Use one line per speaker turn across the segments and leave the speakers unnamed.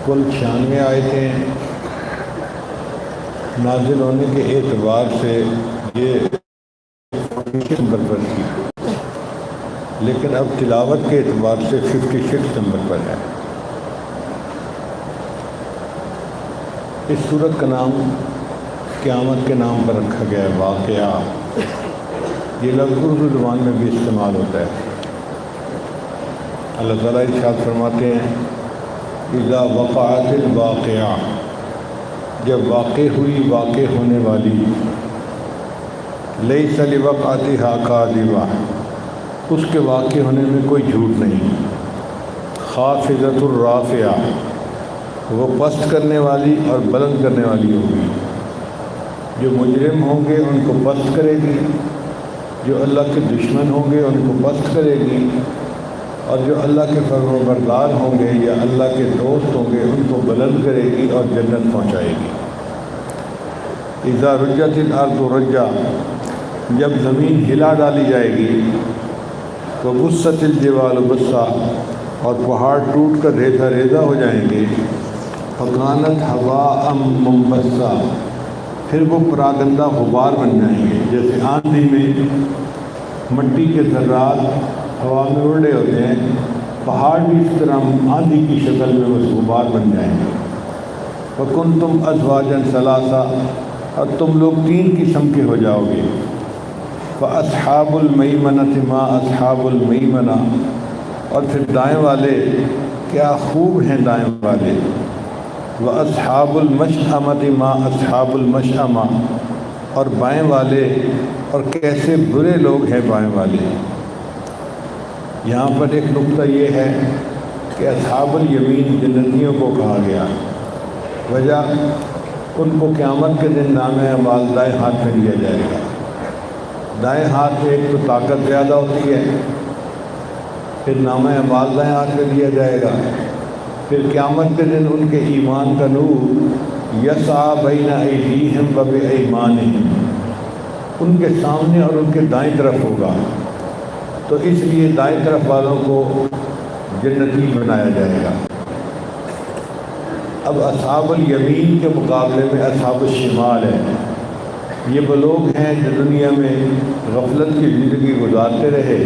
کل 96 آیتیں نازل ہونے کے اعتبار سے یہ 46 نمبر پر تھی، لیکن اب تلاوت کے اعتبار سے 56 نمبر پر ہے۔ اس سورت کا نام قیامت کے نام پر رکھا گیا ہے، واقعہ۔ یہ لفظ اردو زبان میں بھی استعمال ہوتا ہے۔ اللہ تعالیٰ ارشاد فرماتے ہیں اذا وقعت الواقعہ، جب واقع ہوئی، واقع ہونے والی، لیس لوقعتہا کاذبہ، اس کے واقع ہونے میں کوئی جھوٹ نہیں، خافضۃ الرافعہ، وہ پست کرنے والی اور بلند کرنے والی ہوگی۔ جو مجرم ہوں گے ان کو پست کرے گی، جو اللہ کے دشمن ہوں گے ان کو پست کرے گی، اور جو اللہ کے فرمانبردار ہوں گے یا اللہ کے دوست ہوں گے ان کو بلند کرے گی اور جنت پہنچائے گی۔ اذا رجت الارض رجا، جب زمین ہلا ڈالی جائے گی، وبست الجبال بسا، اور پہاڑ ٹوٹ کر ریزہ ریزہ ہو جائیں گے، فکانت ہواء منبثا، پھر وہ پراگندہ غبار بن جائیں گے۔ جیسے آندھی میں مٹی کے ذرات ہوا میں اڑے ہوتے ہیں، پہاڑ بھی اس طرح آندھی کی شکل میں وہ غبار بن جائیں گے۔ وَكُنْتُمْ أَزْوَاجًا ثَلَاثًا، اور تم لوگ 3 قسم کے ہو جاؤ گے۔ فَأَصْحَابُ الْمَيْمَنَةِ مَا أَصْحَابُ الْمَيْمَنَةِ، اور پھر دائیں والے کیا خوب ہیں دائیں والے۔ وَأَصْحَابُ الْمَشْأَمَةِ مَا أَصْحَابُ الْمَشْأَمَةِ، اور بائیں والے اور کیسے برے لوگ ہیں بائیں والے۔ یہاں پر ایک نقطہ یہ ہے کہ اصحاب الیمین جنتیوں کو کہا گیا، وجہ ان کو قیامت کے دن نام اعمال دائیں ہاتھ میں دیا جائے گا۔ دائیں ہاتھ میں ایک تو طاقت زیادہ ہوتی ہے، پھر نام اعمال دائیں ہاتھ میں دیا جائے گا، پھر قیامت کے دن ان کے ایمان کا نور یسعی بین ایدیہم و بایمانہم، ان کے سامنے اور ان کے دائیں طرف ہوگا، تو اس لیے دائیں طرف والوں کو جنتی بنایا جائے گا۔ اب اصحاب الیمین کے مقابلے میں اصحاب الشمال ہے، یہ وہ لوگ ہیں جو دنیا میں غفلت کی زندگی گزارتے رہے،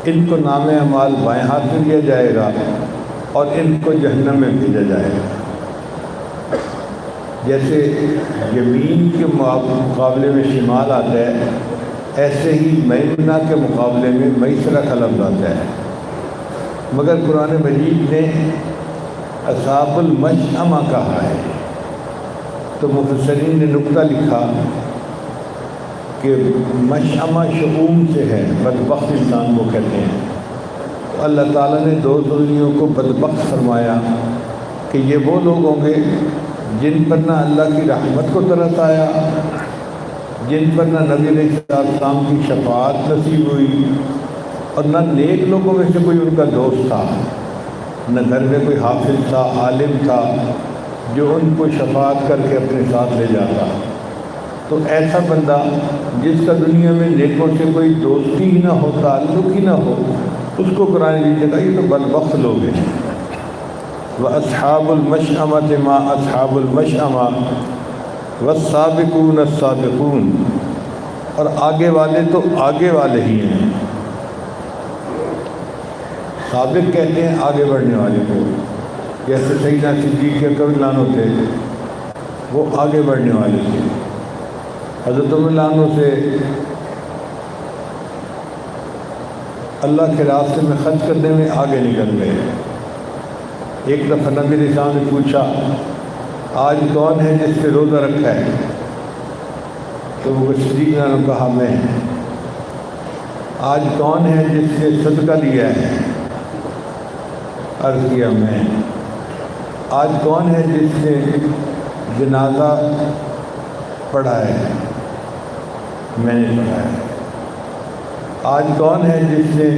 ان کو نام اعمال بائیں ہاتھ میں دیا جائے گا اور ان کو جہنم میں بھیجا جائے گا۔ جیسے یمین کے مقابلے میں شمال آتا ہے، ایسے ہی میمنہ کے مقابلے میں میسرہ کا لفظ آتا ہے، مگر قرآن مجید نے اصحاب المشأمہ کہا ہے۔ تو مفسرین نے نقطہ لکھا کہ مشأمہ شؤم سے ہے، بدبخت انسان کو کہتے ہیں۔ تو اللہ تعالیٰ نے 2 ظلمیوں کو بدبخت فرمایا کہ یہ وہ لوگ ہوں گے جن پر نہ اللہ کی رحمت کو ترس آیا، جن پر نہ نبی علیہ السلام کی شفاعت نصیب ہوئی، اور نہ نیک لوگوں میں سے کوئی ان کا دوست تھا، نہ گھر میں کوئی حافظ تھا، عالم تھا جو ان کو شفاعت کر کے اپنے ساتھ لے جاتا۔ تو ایسا بندہ جس کا دنیا میں نیکوں سے کوئی دوستی ہی نہ ہو، تعلق ہی نہ ہو، اس کو قرآن نے کہا یہ تو بدبخت لوگ ہیں۔ وَأَصْحَابُ الْمَشْأَمَةِ مَا أَصْحَابُ الْمَشْأَمَةِ وَالسَّابِقُونَ السَّابِقُونَ، اور آگے والے تو آگے والے ہی ہیں۔ سابق کہتے ہیں آگے بڑھنے والے کو، جیسے سیدنا صدیق اکبر عنہ تھے، وہ آگے بڑھنے والے تھے۔ حضرت عمر عنہ سے اللہ کے راستے میں خرچ کرنے میں آگے نکل گئے۔ ایک دفعہ نبی علیہ السلام نے پوچھا آج کون ہے جس نے روزہ رکھا ہے؟ تو وہ صدیق نے کہا میں۔ آج کون ہے جس نے صدقہ دیا ہے؟ عرض کیا میں۔ آج کون ہے جس نے جنازہ پڑھا ہے؟ میں نے پڑھا ہے۔ آج کون ہے جس نے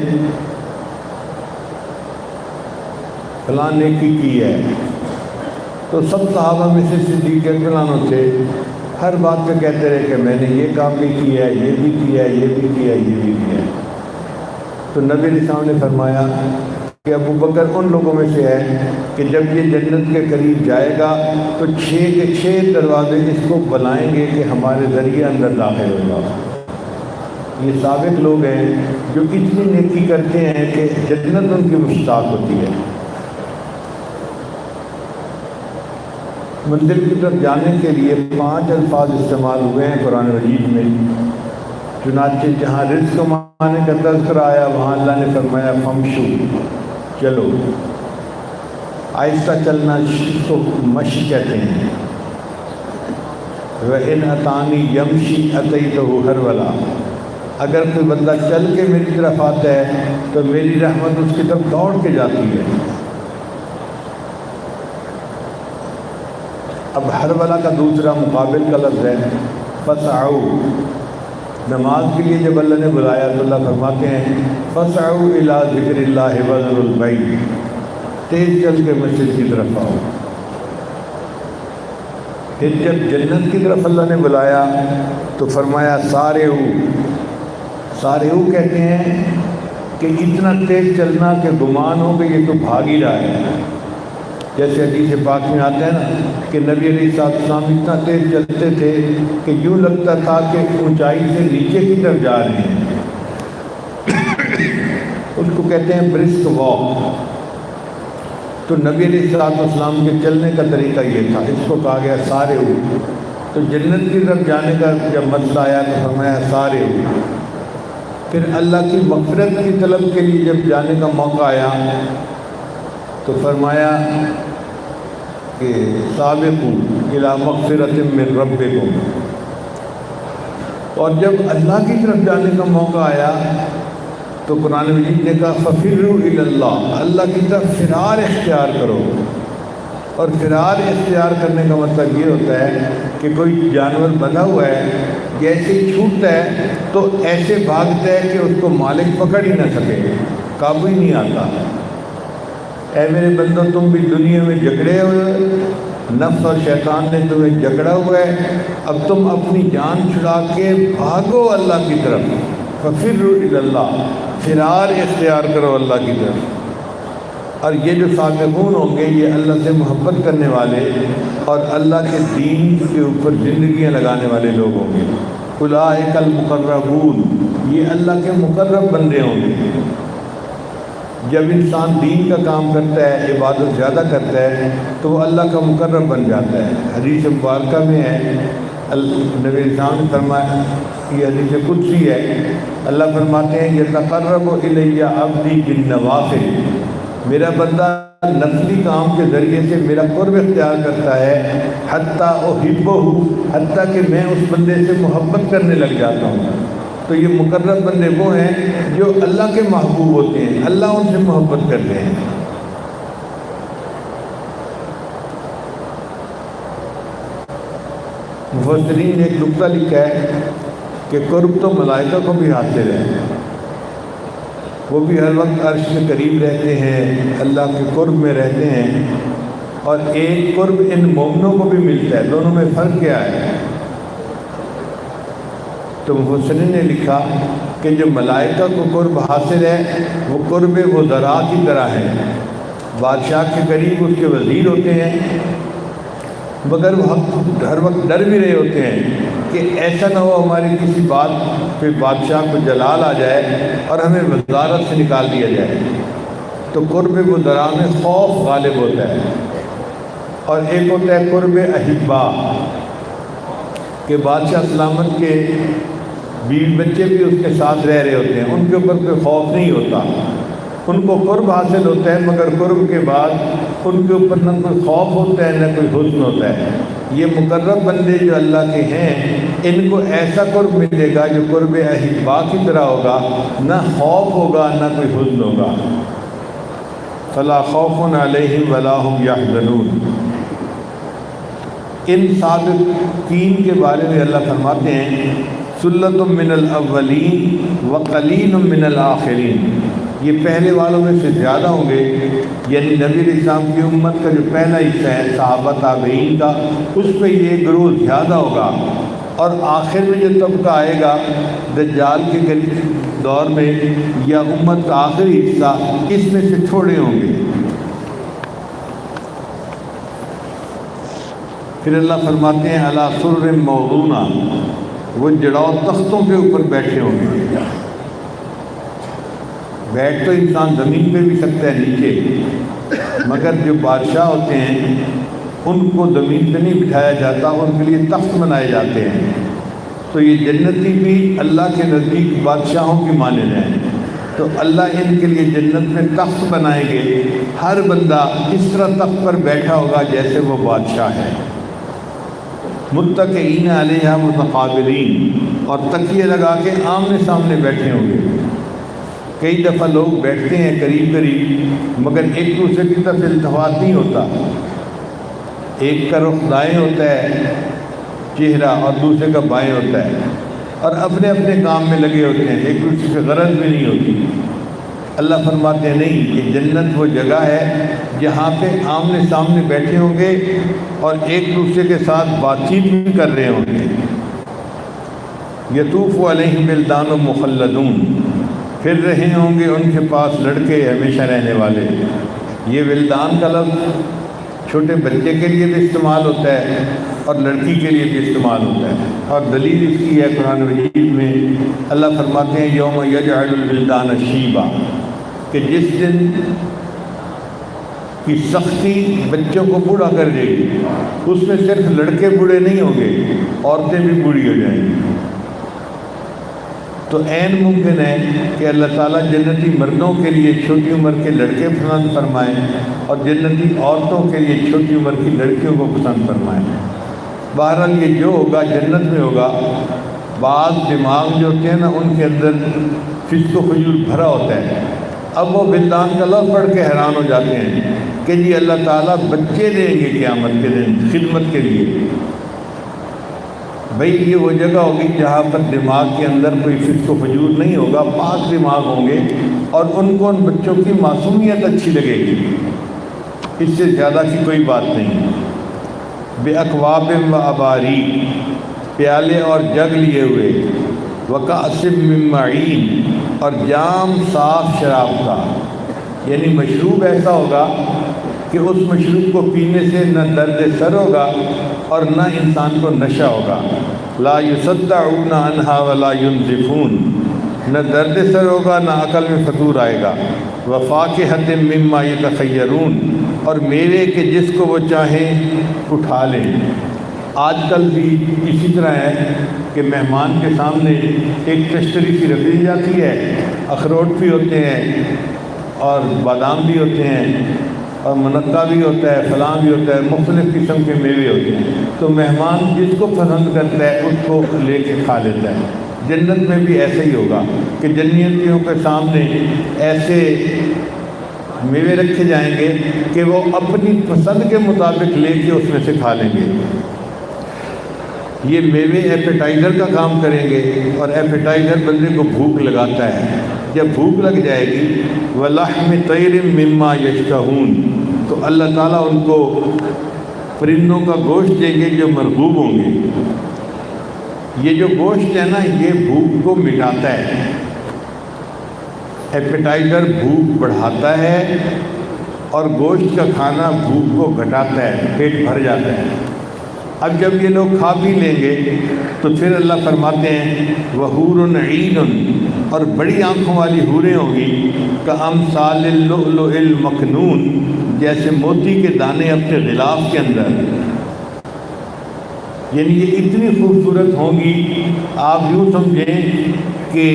فلاں نیکی کی ہے؟ تو سب صحابہ میں سے صدیق اکبر عنہ تھے، ہر بات پہ کہتے رہے کہ میں نے یہ کام بھی کیا ہے، یہ بھی کیا ہے، یہ بھی کیا ہے، یہ بھی کیا ہے۔ تو نبی علیہ السلام نے فرمایا کہ ابو بکر ان لوگوں میں سے ہے کہ جب یہ جنت کے قریب جائے گا تو 6 کے 6 دروازے اس کو بلائیں گے کہ ہمارے ذریعے اندر داخل ہوگا۔ یہ سابق لوگ ہیں جو اتنی نیکی کرتے ہیں کہ جنت ان کی مشتاق ہوتی ہے۔ منزل کی طرف جانے کے لیے 5 الفاظ استعمال ہوئے ہیں قرآن مجید میں۔ چنانچہ جہاں رزق کمانے کا تذکرہ آیا وہاں اللہ نے فرمایا فمشو، چلو۔ آہستہ چلنا اس کو مشی کہتے ہیں۔ وَإِنْ أَتَانِي يَمْشِي أَتَيْتُهُ هَرْوَلًا، اگر کوئی بندہ چل کے میری طرف آتا ہے تو میری رحمت اس کی طرف دوڑ کے جاتی ہے۔ اب ہرولہ کا دوسرا مقابل کا لفظ ہے فَسْعَوْا۔ نماز کے لیے جب اللہ نے بلایا تو اللہ فرماتے ہیں فَسْعَوْا إِلَىٰ ذِكْرِ اللَّهِ وَذَرُوا الْبَيْعَ، تیز چل کے مسجد کی طرف آؤ۔ پھر جب جنت کی طرف اللہ نے بلایا تو فرمایا سارعوا کہتے ہیں کہ اتنا تیز چلنا کہ گمان ہو کہ یہ تو بھاگ ہی رہا ہے۔ جیسے حدیث پاک میں آتے ہیں نا کہ نبی علیہ السلام اتنا تیز چلتے تھے کہ یوں لگتا تھا کہ اونچائی سے نیچے کی طرف جا رہے ہیں۔ اس کو کہتے ہیں برسک واک۔ تو نبی علیہ السلام کے چلنے کا طریقہ یہ تھا، اس کو کہا گیا سارعوا۔ تو جنت کی طرف جانے کا جب مسئلہ آیا تو فرمایا سارعوا۔ پھر اللہ کی مغفرت کی طلب کے لیے جب جانے کا موقع آیا تو فرمایا کہ سابقوا الی مغفرۃ من ربکم۔ اور جب اللہ کی طرف جانے کا موقع آیا تو قرآن مجید نے کہا ففروا الی اللہ، اللہ کی طرف فرار اختیار کرو۔ اور فرار اختیار کرنے کا مطلب یہ ہوتا ہے کہ کوئی جانور بندھا ہوا ہے، جیسے ہی چھوٹتا ہے تو ایسے بھاگتا ہے کہ اس کو مالک پکڑ ہی نہ سکے، قابو ہی نہیں آتا۔ اے میرے بندو، تم بھی دنیا میں جھگڑے ہوئے، نفس اور شیطان نے تمہیں جھگڑا ہوا ہے، اب تم اپنی جان چھڑا کے بھاگو اللہ کی طرف۔ ففروا الی اللہ، فرار اختیار کرو اللہ کی طرف۔ اور یہ جو سابقون ہوں گے یہ اللہ سے محبت کرنے والے اور اللہ کے دین کے اوپر زندگیاں لگانے والے لوگ ہوں گے۔ اولئک المقربون، یہ اللہ کے مقرب بندے ہوں گے۔ جب انسان دین کا کام کرتا ہے، عبادت زیادہ کرتا ہے تو وہ اللہ کا مقرب بن جاتا ہے۔ حدیث مبارکہ میں ہے، نبی اسلام نے فرمایا، یہ حدیث قدسی ہے، اللہ فرماتے ہیں یتقرب الی عبدی بالنوافل، میرا بندہ نفلی کام کے ذریعے سے میرا قرب اختیار کرتا ہے، حتیٰ احبہ، حتیٰ کہ میں اس بندے سے محبت کرنے لگ جاتا ہوں۔ تو یہ مقرب بندے وہ ہیں جو اللہ کے محبوب ہوتے ہیں، اللہ ان سے محبت کرتے ہیں۔ مفسرین نے ایک نقطہ لکھا ہے کہ قرب تو ملائکہ کو بھی حاصل ہے، وہ بھی ہر وقت عرش کے قریب رہتے ہیں، اللہ کے قرب میں رہتے ہیں، اور ایک قرب ان مومنوں کو بھی ملتا ہے۔ دونوں میں فرق کیا ہے؟ تو مفسرین نے لکھا کہ جو ملائکہ کو قرب حاصل ہے وہ قرب وزراء کی طرح ہے، بادشاہ کے قریب اس کے وزیر ہوتے ہیں، مگر وہ ہر وقت ڈر بھی رہے ہوتے ہیں کہ ایسا نہ ہو ہماری کسی بات پہ بادشاہ کو جلال آ جائے اور ہمیں وزارت سے نکال دیا جائے۔ تو قرب وزراء میں خوف غالب ہوتا ہے۔ اور ایک ہوتا ہے قرب احبا، کہ بادشاہ سلامت کے بیوی بچے بھی اس کے ساتھ رہ رہے ہوتے ہیں، ان کے اوپر کوئی خوف نہیں ہوتا، ان کو قرب حاصل ہوتا ہے، مگر قرب کے بعد ان کے اوپر نہ کوئی خوف ہوتا ہے نہ کوئی حزن ہوتا ہے۔ یہ مقرب بندے جو اللہ کے ہیں ان کو ایسا قرب ملے گا جو قرب احبا کی طرح ہوگا، نہ خوف ہوگا نہ کوئی حزن ہوگا۔ فلا خوف علیہم ولا هم یحزنون۔ ان صادقین کے بارے میں اللہ فرماتے ہیں سلۃ من الاولین وقلیل من الآخرین، یہ پہلے والوں میں سے زیادہ ہوں گے، یعنی نبی علیہ السلام کی امت کا جو پہلا حصہ ہے صحابہ تابعین کا، اس پہ یہ گروہ زیادہ ہوگا، اور آخر میں جو طبقہ آئے گا دجال کے قریب دور میں یا امت کا آخری حصہ، اس میں سے تھوڑے ہوں گے۔ پھر اللہ فرماتے ہیں علی سرر موضونہ، وہ جڑاؤ تختوں کے اوپر بیٹھے ہوں گے۔ بیٹھ تو انسان زمین پہ بھی سکتا ہے نیچے، مگر جو بادشاہ ہوتے ہیں ان کو زمین پہ نہیں بٹھایا جاتا، ان کے لیے تخت بنائے جاتے ہیں۔ تو یہ جنتی بھی اللہ کے نزدیک بادشاہوں کی مانند ہیں، تو اللہ ان کے لیے جنت میں تخت بنائیں گے۔ ہر بندہ اس طرح تخت پر بیٹھا ہوگا جیسے وہ بادشاہ ہے۔ متکئین علیہا متقابلین، اور تکیے لگا کے آمنے سامنے بیٹھے ہوں گے۔ کئی دفعہ لوگ بیٹھتے ہیں قریب قریب مگر ایک دوسرے کی طرف التفات نہیں ہوتا، ایک کا رخ دائیں ہوتا ہے چہرہ اور دوسرے کا بائیں ہوتا ہے، اور اپنے اپنے کام میں لگے ہوتے ہیں، ایک دوسرے سے غرض بھی نہیں ہوتی۔ اللہ فرماتے ہیں نہیں، یہ جنت وہ جگہ ہے جہاں پہ آمنے سامنے بیٹھے ہوں گے اور ایک دوسرے کے ساتھ بات چیت بھی کر رہے ہوں گے۔ یطوف علیہم ولدان مخلدون، پھر رہے ہوں گے ان کے پاس لڑکے ہمیشہ رہنے والے۔ یہ ولدان کا لفظ چھوٹے بچے کے لیے بھی استعمال ہوتا ہے اور لڑکی کے لیے بھی استعمال ہوتا ہے، اور دلیل اس کی ہے قرآن مجید میں اللہ فرماتے ہیں یوم یجعل الولدان شیبا، کہ جس دن کی سختی بچوں کو بوڑھا کر دے گی، اس میں صرف لڑکے بوڑھے نہیں ہوں گے، عورتیں بھی بوڑھی ہو جائیں گی۔ تو عین ممکن ہے کہ اللہ تعالیٰ جنتی مردوں کے لیے چھوٹی عمر کے لڑکے پسند فرمائیں اور جنتی عورتوں کے لیے چھوٹی عمر کی لڑکیوں کو پسند فرمائیں۔ بہرحال یہ جو ہوگا جنت میں ہوگا۔ بعض دماغ جو ہوتے ہیں نا ان کے اندر فسق و فجور بھرا ہوتا ہے، اب وہ ولدان کا لفظ پڑھ کے حیران ہو جاتے ہیں کہ جی اللہ تعالیٰ بچے دیں گے قیامت کے دن خدمت کے لیے۔ بھئی یہ وہ جگہ ہوگی جہاں پر دماغ کے اندر کوئی فسق و فجور نہیں ہوگا، پاک دماغ ہوں گے، اور ان کو ان بچوں کی معصومیت اچھی لگے گی، اس سے زیادہ کی کوئی بات نہیں۔ بے اکواب و اباری، پیالے اور جگ لیے ہوئے، وکأس من معین، اور جام صاف شراب کا، یعنی مشروب ایسا ہوگا کہ اس مشروب کو پینے سے نہ درد سر ہوگا اور نہ انسان کو نشہ ہوگا۔ لا یصدعون عنہا ولا ینزفون، نہ درد سر ہوگا نہ عقل میں فطور آئے گا۔ وفاکہۃ مما یتخیرون، اور میوے کے جس کو وہ چاہیں اٹھا لیں۔ آج کل بھی اسی طرح ہے کہ مہمان کے سامنے ایک کشتری سی رکھ دی جاتی ہے، اخروٹ بھی ہوتے ہیں اور بادام بھی ہوتے ہیں اور منقہ بھی ہوتا ہے، فلاں بھی ہوتا ہے، مختلف قسم کے میوے ہوتے ہیں، تو مہمان جس کو پسند کرتا ہے اس کو لے کے کھا لیتا ہے۔ جنت میں بھی ایسا ہی ہوگا کہ جنتیوں کے سامنے ایسے میوے رکھے جائیں گے کہ وہ اپنی پسند کے مطابق لے کے اس میں سے کھا لیں گے۔ یہ میوے ایپیٹائزر کا کام کریں گے، اور ایپیٹائزر بندے کو بھوک لگاتا ہے۔ جب بھوک لگ جائے گی وَلَحْمِ طَيْرٍ مِّمَّا يَشْتَهُونَ، تو اللہ تعالیٰ ان کو پرندوں کا گوشت دیں گے جو مرغوب ہوں گے۔ یہ جو گوشت ہے نا یہ بھوک کو مٹاتا ہے، ایپیٹائزر بھوک بڑھاتا ہے اور گوشت کا کھانا بھوک کو گھٹاتا ہے، پیٹ بھر جاتا ہے۔ اب جب یہ لوگ کھا پی لیں گے تو پھر اللہ فرماتے ہیں وَحُورٌ عِینٌ، اور بڑی آنکھوں والی حوریں ہوں گی، کَأَمْثَالِ اللُّؤْلُؤِ الْمَكْنُونِ، جیسے موتی کے دانے اپنے غلاف کے اندر۔ یعنی یہ اتنی خوبصورت ہوں گی، آپ یوں سمجھیں کہ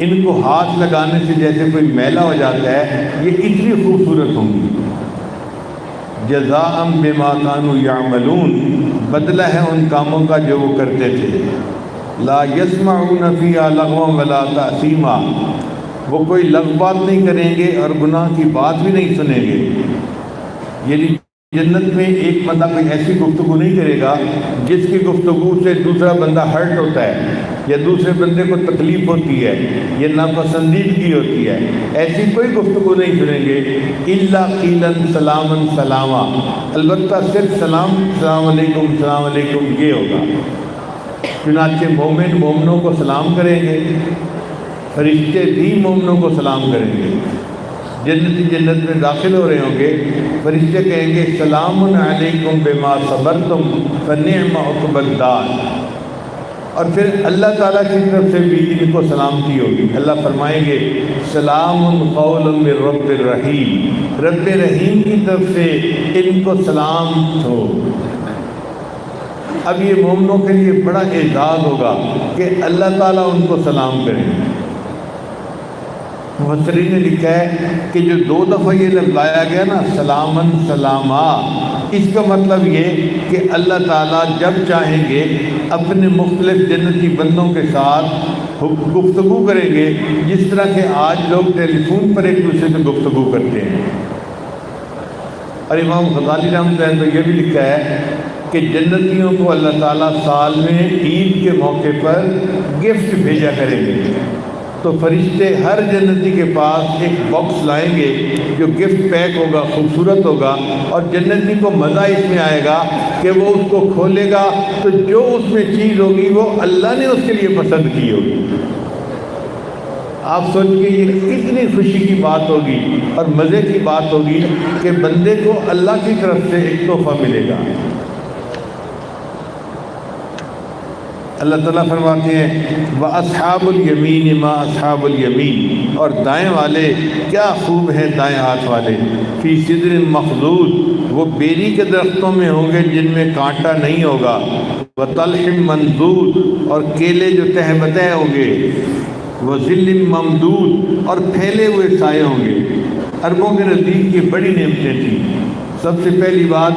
ان کو ہاتھ لگانے سے جیسے کوئی میلا ہو جاتا ہے، یہ اتنی خوبصورت ہوں گی۔ جزاء بما كانوا يعملون، بدلہ ہے ان کاموں کا جو وہ کرتے تھے۔ لا يسمعون فيها لغوا ولا تأثیما، وہ کوئی لغو بات نہیں کریں گے اور گناہ کی بات بھی نہیں سنیں گے۔ یعنی جنت میں ایک بندہ کوئی ایسی گفتگو نہیں کرے گا جس کی گفتگو سے دوسرا بندہ ہرٹ ہوتا ہے یا دوسرے بندے کو تکلیف ہوتی ہے یا ناپسندیدگی ہوتی ہے، ایسی کوئی گفتگو نہیں سنیں گے۔ الا قیلا سلاما سلاما، البتہ صرف سلام، السلام علیکم، السلام علیکم یہ ہوگا۔ چنانچہ مومن مومنوں کو سلام کریں گے، فرشتے بھی مومنوں کو سلام کریں گے۔ جنتی جنت میں داخل ہو رہے ہوں گے، فرشتے کہیں گے سلام علیکم بما صبرتم فنعم عقبی الدار۔ اور پھر اللہ تعالیٰ کی طرف سے بھی ان کو سلامتی ہوگی۔ اللہ فرمائیں گے سلام قول من رب الرحیم، رب رحیم کی طرف سے ان کو سلام ہو۔ اب یہ مومنوں کے لیے بڑا اعزاز ہوگا کہ اللہ تعالیٰ ان کو سلام کریں۔ مفسرین نے لکھا ہے کہ جو 2 دفعہ یہ لفظ لایا گیا نا سلامن سلاما، اس کا مطلب یہ کہ اللہ تعالیٰ جب چاہیں گے اپنے مختلف جنتی بندوں کے ساتھ گفتگو کریں گے، جس طرح کہ آج لوگ ٹیلی فون پر ایک دوسرے سے گفتگو کرتے ہیں۔ اور امام غزالی رحمۃ اللہ نے یہ بھی لکھا ہے کہ جنتیوں کو اللہ تعالیٰ سال میں عید کے موقع پر گفٹ بھیجا کریں گے، تو فرشتے ہر جنتی کے پاس ایک باکس لائیں گے جو گفٹ پیک ہوگا، خوبصورت ہوگا، اور جنتی کو مزہ اس میں آئے گا کہ وہ اس کو کھولے گا تو جو اس میں چیز ہوگی وہ اللہ نے اس کے لیے پسند کی ہوگی۔ آپ سوچئے یہ کتنی خوشی کی بات ہوگی اور مزے کی بات ہوگی کہ بندے کو اللہ کی طرف سے ایک تحفہ ملے گا۔ اللہ تعالیٰ فرماتے ہیں وَأَصْحَابُ الْيَمِينِ مَا أَصْحَابُ الْيَمِينِ، اور دائیں والے کیا خوب ہیں دائیں ہاتھ والے، فی سدر مخضود، وہ بیری کے درختوں میں ہوں گے جن میں کانٹا نہیں ہوگا، وَطَلْحٍ مَنْضُودٍ، اور کیلے جو تہ بتہ ہوں گے، وَظِلٍّ مَمْدُودٍ، اور پھیلے ہوئے سائے ہوں گے۔ عربوں کے نزدیک یہ بڑی نعمتیں تھیں۔ سب سے پہلی بات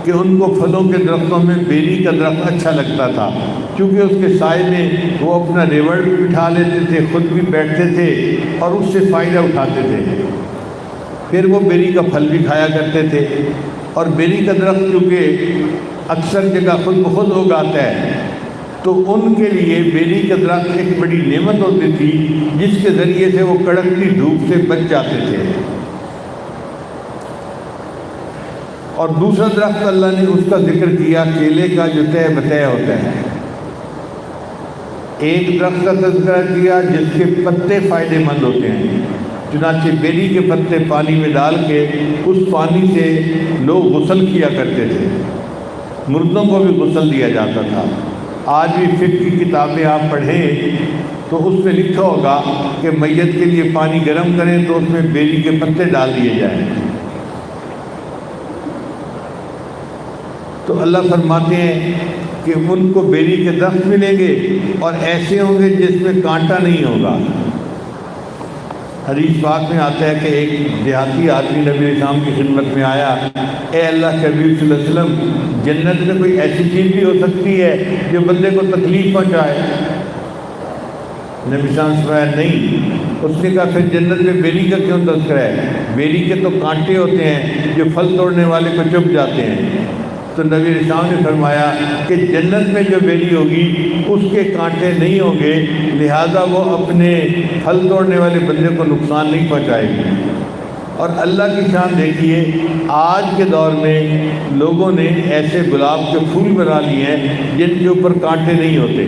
کہ ان کو پھلوں کے درختوں میں بیری کا درخت اچھا لگتا تھا، کیونکہ اس کے سائے میں وہ اپنا ریوڑ بھی بٹھا لیتے تھے، خود بھی بیٹھتے تھے اور اس سے فائدہ اٹھاتے تھے۔ پھر وہ بیری کا پھل بھی کھایا کرتے تھے، اور بیری کا درخت کیونکہ اکثر جگہ خود بخود اگاتا ہے، تو ان کے لیے بیری کا درخت ایک بڑی نعمت ہوتی تھی، جس کے ذریعے سے وہ کڑکتی دھوپ سے بچ جاتے تھے۔ اور دوسرا درخت اللہ نے اس کا ذکر کیا کیلے کا جو تہ بتہ ہوتا ہے۔ ایک درخت کا تذکرہ کیا جس کے پتے فائدے مند ہوتے ہیں، چنانچہ بیری کے پتے پانی میں ڈال کے اس پانی سے لوگ غسل کیا کرتے تھے، مردوں کو بھی غسل دیا جاتا تھا۔ آج بھی فقہ کی کتابیں آپ پڑھیں تو اس میں لکھا ہوگا کہ میت کے لیے پانی گرم کریں تو اس میں بیری کے پتے ڈال دیے جائیں۔ تو اللہ فرماتے ہیں کہ ان کو بیری کے درخت ملیں گے اور ایسے ہوں گے جس میں کانٹا نہیں ہوگا۔ حدیث پاک میں آتا ہے کہ ایک دیہاتی آدمی نبی اسلام کی خدمت میں آیا، اے اللہ کے حبیب صلی اللہ علیہ وسلم، جنت میں کوئی ایسی چیز بھی ہو سکتی ہے جو بندے کو تکلیف پہنچائے؟ نبی اسلام سے فرمایا نہیں۔ اس نے کہا پھر جنت میں بیری کا کیوں تذکرہ ہے؟ بیری کے تو کانٹے ہوتے ہیں جو پھل توڑنے والے کو چبھ جاتے ہیں۔ تو نبی اسلام نے فرمایا کہ جنت میں جو بیری ہوگی اس کے کانٹے نہیں ہوں گے، لہذا وہ اپنے پھل توڑنے والے بندے کو نقصان نہیں پہنچائے گی۔ اور اللہ کی شان دیکھیے، آج کے دور میں لوگوں نے ایسے گلاب کے پھول بنا لیے ہیں جن کے اوپر کانٹے نہیں ہوتے۔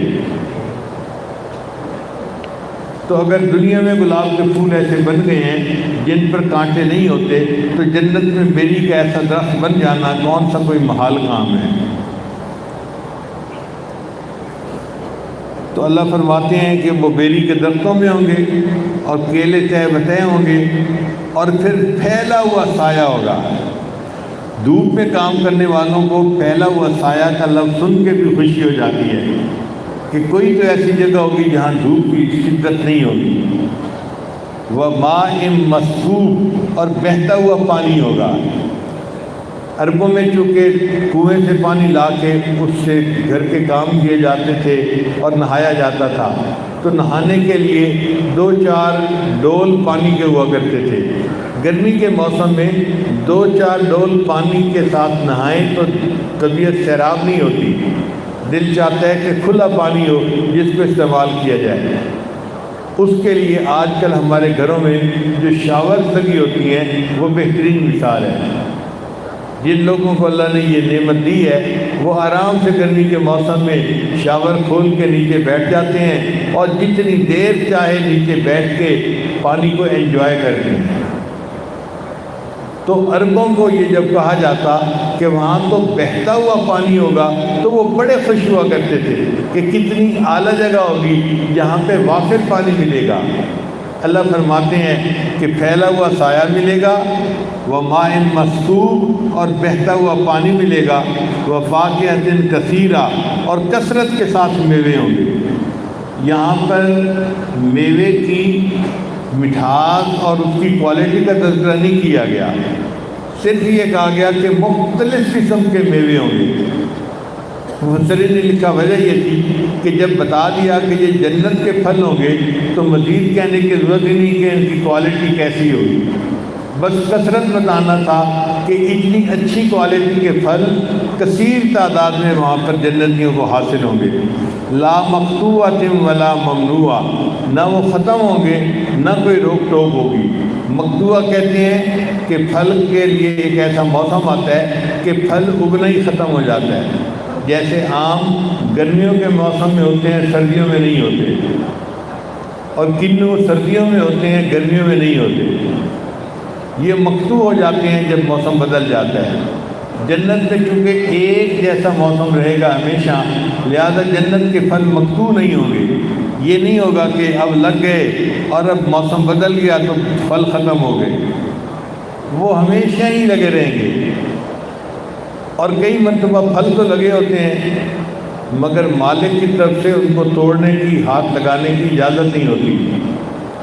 تو اگر دنیا میں گلاب کے پھول ایسے بن گئے ہیں جن پر کانٹے نہیں ہوتے، تو جنت میں بیری کا ایسا درخت بن جانا کون سا کوئی محال کام ہے؟ تو اللہ فرماتے ہیں کہ وہ بیری کے درختوں میں ہوں گے اور کیلے تہ بتہ ہوں گے، اور پھر پھیلا ہوا سایہ ہوگا۔ دھوپ میں کام کرنے والوں کو پھیلا ہوا سایہ کا لفظ سن کے بھی خوشی ہو جاتی ہے کہ کوئی تو ایسی جگہ ہوگی جہاں دھوپ کی شدت نہیں ہوگی۔ وَمَاءٍ مَّسْكُوبٍ، اور بہتا ہوا پانی ہوگا۔ عربوں میں چونکہ کنویں سے پانی لا کے اس سے گھر کے کام کیے جاتے تھے اور نہایا جاتا تھا، تو نہانے کے لیے 2-4 ڈول پانی کے ہوا کرتے تھے۔ گرمی کے موسم میں 2-4 ڈول پانی کے ساتھ نہائیں تو طبیعت سیراب نہیں ہوتی، دل چاہتا ہے کہ کھلا پانی ہو جس کو استعمال کیا جائے۔ اس کے لیے آج کل ہمارے گھروں میں جو شاور لگی ہوتی ہیں وہ بہترین مثال ہے، جن لوگوں کو اللہ نے یہ نعمت دی ہے وہ آرام سے گرمی کے موسم میں شاور کھول کے نیچے بیٹھ جاتے ہیں اور جتنی دیر چاہے نیچے بیٹھ کے پانی کو انجوائے کرتے ہیں۔ تو عربوں کو یہ جب کہا جاتا کہ وہاں تو بہتا ہوا پانی ہوگا تو وہ بڑے خوش ہوا کرتے تھے کہ کتنی اعلیٰ جگہ ہوگی جہاں پہ وافر پانی ملے گا۔ اللہ فرماتے ہیں کہ پھیلا ہوا سایہ ملے گا، وہ ماء مسکوب اور بہتا ہوا پانی ملے گا، وہ فاکہۃ کثیرہ اور کثرت کے ساتھ میوے ہوں گے۔ یہاں پر میوے کی مٹھاس اور اس کی کوالٹی کا تذکرہ نہیں کیا گیا، صرف یہ کہا گیا کہ مختلف قسم کے میوے ہوں گے۔ مفسرین نے لکھا وجہ یہ تھی کہ جب بتا دیا کہ یہ جنت کے پھل ہوں گے تو مزید کہنے کی ضرورت ہی نہیں کہ ان کی کوالٹی کیسی ہوگی، بس کثرت بتانا تھا کہ اتنی اچھی کوالٹی کے پھل کثیر تعداد میں وہاں پر جنتیوں کو حاصل ہوں گے۔ لا مقطوعۃ ولا ممنوعہ، نہ وہ ختم ہوں گے نہ کوئی روک ٹوک ہوگی۔ مقطوعہ کہتے ہیں کہ پھل کے لیے ایک ایسا موسم آتا ہے کہ پھل اگنا ہی ختم ہو جاتا ہے، جیسے آم گرمیوں کے موسم میں ہوتے ہیں سردیوں میں نہیں ہوتے، اور کنو سردیوں میں ہوتے ہیں گرمیوں میں نہیں ہوتے۔ یہ مقطوع ہو جاتے ہیں جب موسم بدل جاتا ہے۔ جنت میں چونکہ ایک جیسا موسم رہے گا ہمیشہ، لہذا جنت کے پھل مقطوع نہیں ہوں گے۔ یہ نہیں ہوگا کہ اب لگ گئے اور اب موسم بدل گیا تو پھل ختم ہو گئے، وہ ہمیشہ ہی لگے رہیں گے۔ اور کئی مرتبہ پھل تو لگے ہوتے ہیں مگر مالک کی طرف سے ان کو توڑنے کی، ہاتھ لگانے کی اجازت نہیں ہوتی،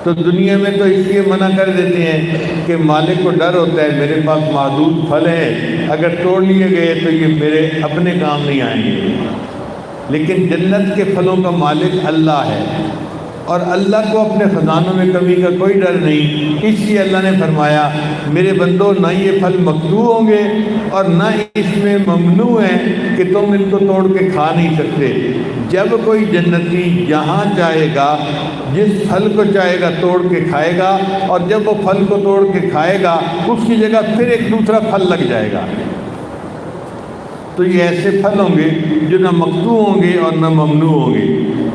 تو دنیا میں تو اس لیے منع کر دیتے ہیں کہ مالک کو ڈر ہوتا ہے میرے پاس محدود پھل ہیں، اگر توڑ لیے گئے تو یہ میرے اپنے کام نہیں آئیں گے۔ لیکن جنت کے پھلوں کا مالک اللہ ہے، اور اللہ کو اپنے خزانوں میں کمی کا کوئی ڈر نہیں، اس لیے اللہ نے فرمایا میرے بندو نہ یہ پھل مقطوع ہوں گے اور نہ اس میں ممنوع ہیں کہ تم ان کو توڑ کے کھا نہیں سکتے۔ جب کوئی جنتی جہاں چاہے گا جس پھل کو چاہے گا توڑ کے کھائے گا، اور جب وہ پھل کو توڑ کے کھائے گا اس کی جگہ پھر ایک دوسرا پھل لگ جائے گا۔ تو یہ ایسے پھل ہوں گے جو نہ مقطوع ہوں گے اور نہ ممنوع ہوں گے۔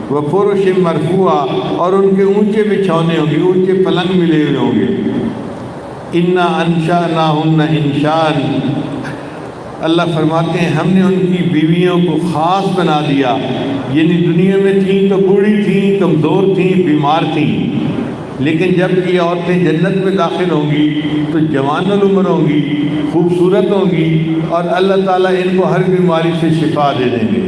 وہ فرش مرفوعہ، اور ان کے اونچے بچھونے ہوں گے، اونچے پلنگ ملے ہوئے ہوں گے۔ انا انشأناہن انشاء، اللہ فرماتے ہیں ہم نے ان کی بیویوں کو خاص بنا دیا، یعنی دنیا میں تھیں تو بوڑھی تھیں، کمزور تھیں، بیمار تھیں، لیکن جب یہ عورتیں جنت میں داخل ہوں گی تو جوان العمر ہوں گی، خوبصورت ہوں گی، اور اللہ تعالیٰ ان کو ہر بیماری سے شفا دے دیں گے۔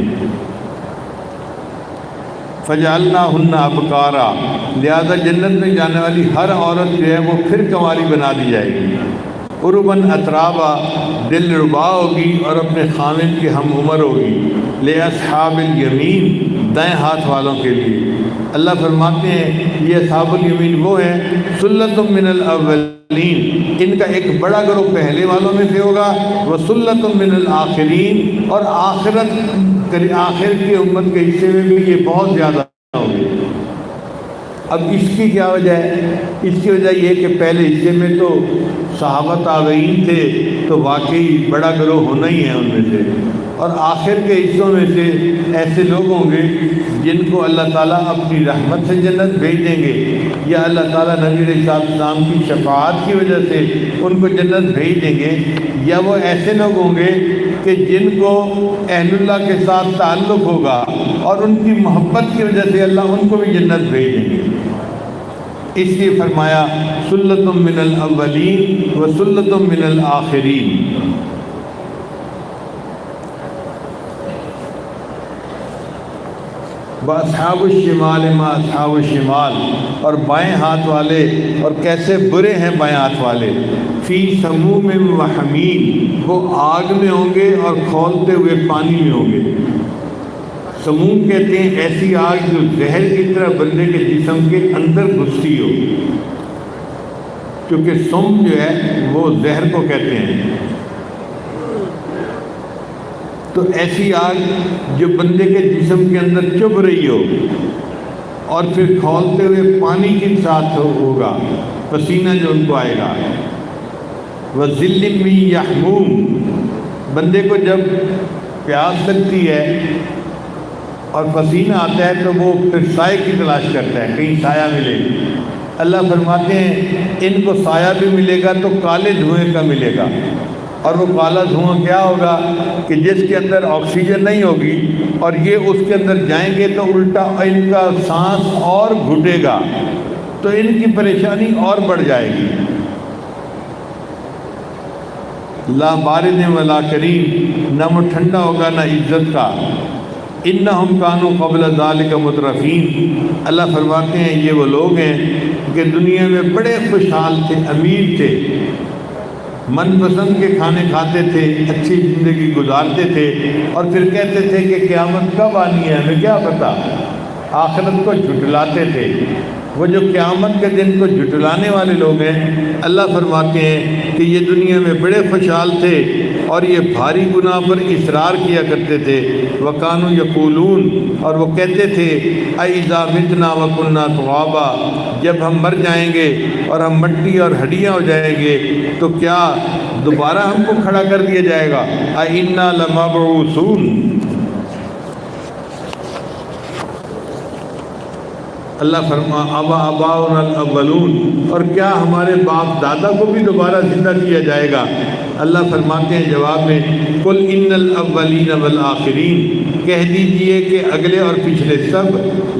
فجعلناہن ابکارا، لہذا جنت میں جانے والی ہر عورت جو ہے وہ پھر کنواری بنا دی جائے گی۔ عرباً اترابا، دل ربا ہوگی اور اپنے خاوند کے ہم عمر ہوگی۔ لاصحاب الیمین، دائیں ہاتھ والوں کے لیے۔ اللہ فرماتے ہیں یہ اصحاب الیمین وہ ہیں سلۃ من الاولین، ان کا ایک بڑا گروہ پہلے والوں میں سے ہوگا، وہ سلۃ من الآخرین، اور آخر کی امت کے حصے میں بھی یہ بہت زیادہ ہوگی۔ اب اس کی کیا وجہ ہے؟ اس کی وجہ یہ کہ پہلے حصے میں تو صحابہ تابعین تھے تو واقعی بڑا گروہ ہونا ہی ہے ان میں سے، اور آخر کے حصوں میں سے ایسے لوگ ہوں گے جن کو اللہ تعالیٰ اپنی رحمت سے جنت بھیج دیں گے، یا اللہ تعالیٰ نبی علیہ السلام کی شفاعت کی وجہ سے ان کو جنت بھیج دیں گے، یا وہ ایسے لوگ ہوں گے کہ جن کو اہل اللہ کے ساتھ تعلق ہوگا اور ان کی محبت کی وجہ سے اللہ ان کو بھی جنت بھیج دیں گے۔ اس لیے فرمایا سلۃ من الاولین و سلۃ من الآخرین۔ اصحاب الشمال ما اصحاب الشمال، اور بائیں ہاتھ والے اور کیسے برے ہیں بائیں ہاتھ والے۔ فی سموم و حمیم، وہ آگ میں ہوں گے اور کھولتے ہوئے پانی میں ہوں گے۔ سموم کہتے ہیں ایسی آگ جو زہر کی طرح بندے کے جسم کے اندر گھستی ہو، کیونکہ سم جو ہے وہ زہر کو کہتے ہیں۔ تو ایسی آگ جو بندے کے جسم کے اندر چبھ رہی ہو اور پھر کھولتے ہوئے پانی کے ساتھ ہوگا، پسینہ جو ان کو آئے گا۔ وَظِلٍّ مِّن يَحْمُومٍ، بندے کو جب پیاس لگتی ہے اور پسینہ آتا ہے تو وہ پھر سائے کی تلاش کرتا ہے، کہیں سایہ ملے۔ اللہ فرماتے ہیں ان کو سایہ بھی ملے گا تو کالے دھوئیں کا ملے گا، اور وہ کالا دھواں کیا ہوگا کہ جس کے اندر آکسیجن نہیں ہوگی اور یہ اس کے اندر جائیں گے تو الٹا ان کا سانس اور گھٹے گا، تو ان کی پریشانی اور بڑھ جائے گی۔ لا بارد ولا کریم، نہ وہ ٹھنڈا ہوگا نہ عزت کا۔ انہم کانوا قبل ذالک مترفین، اللہ فرماتے ہیں یہ وہ لوگ ہیں کہ دنیا میں بڑے خوشحال تھے، امیر تھے، من پسند کے کھانے کھاتے تھے، اچھی زندگی گزارتے تھے، اور پھر کہتے تھے کہ قیامت کب آنی ہے ہمیں کیا پتہ، آخرت کو جھٹلاتے تھے۔ وہ جو قیامت کے دن کو جھٹلانے والے لوگ ہیں، اللہ فرماتے ہیں کہ یہ دنیا میں بڑے خوشحال تھے اور یہ بھاری گناہ پر اصرار کیا کرتے تھے۔ وَكَانُوا يَقُولُونَ، اور وہ کہتے تھے اَإِذَا مِتْنَا وَكُنَّا تُرَابًا، جب ہم مر جائیں گے اور ہم مٹی اور ہڈیاں ہو جائیں گے تو کیا دوبارہ ہم کو کھڑا کر دیا جائے گا؟ أَإِنَّا لَمَبْعُوثُونَ، اللہ فرما آباؤنا الاولون، اور کیا ہمارے باپ دادا کو بھی دوبارہ زندہ کیا جائے گا؟ اللہ فرماتے ہیں جواب میں قل ان الاولین والآخرین، کہہ دیجئے کہ اگلے اور پچھلے سب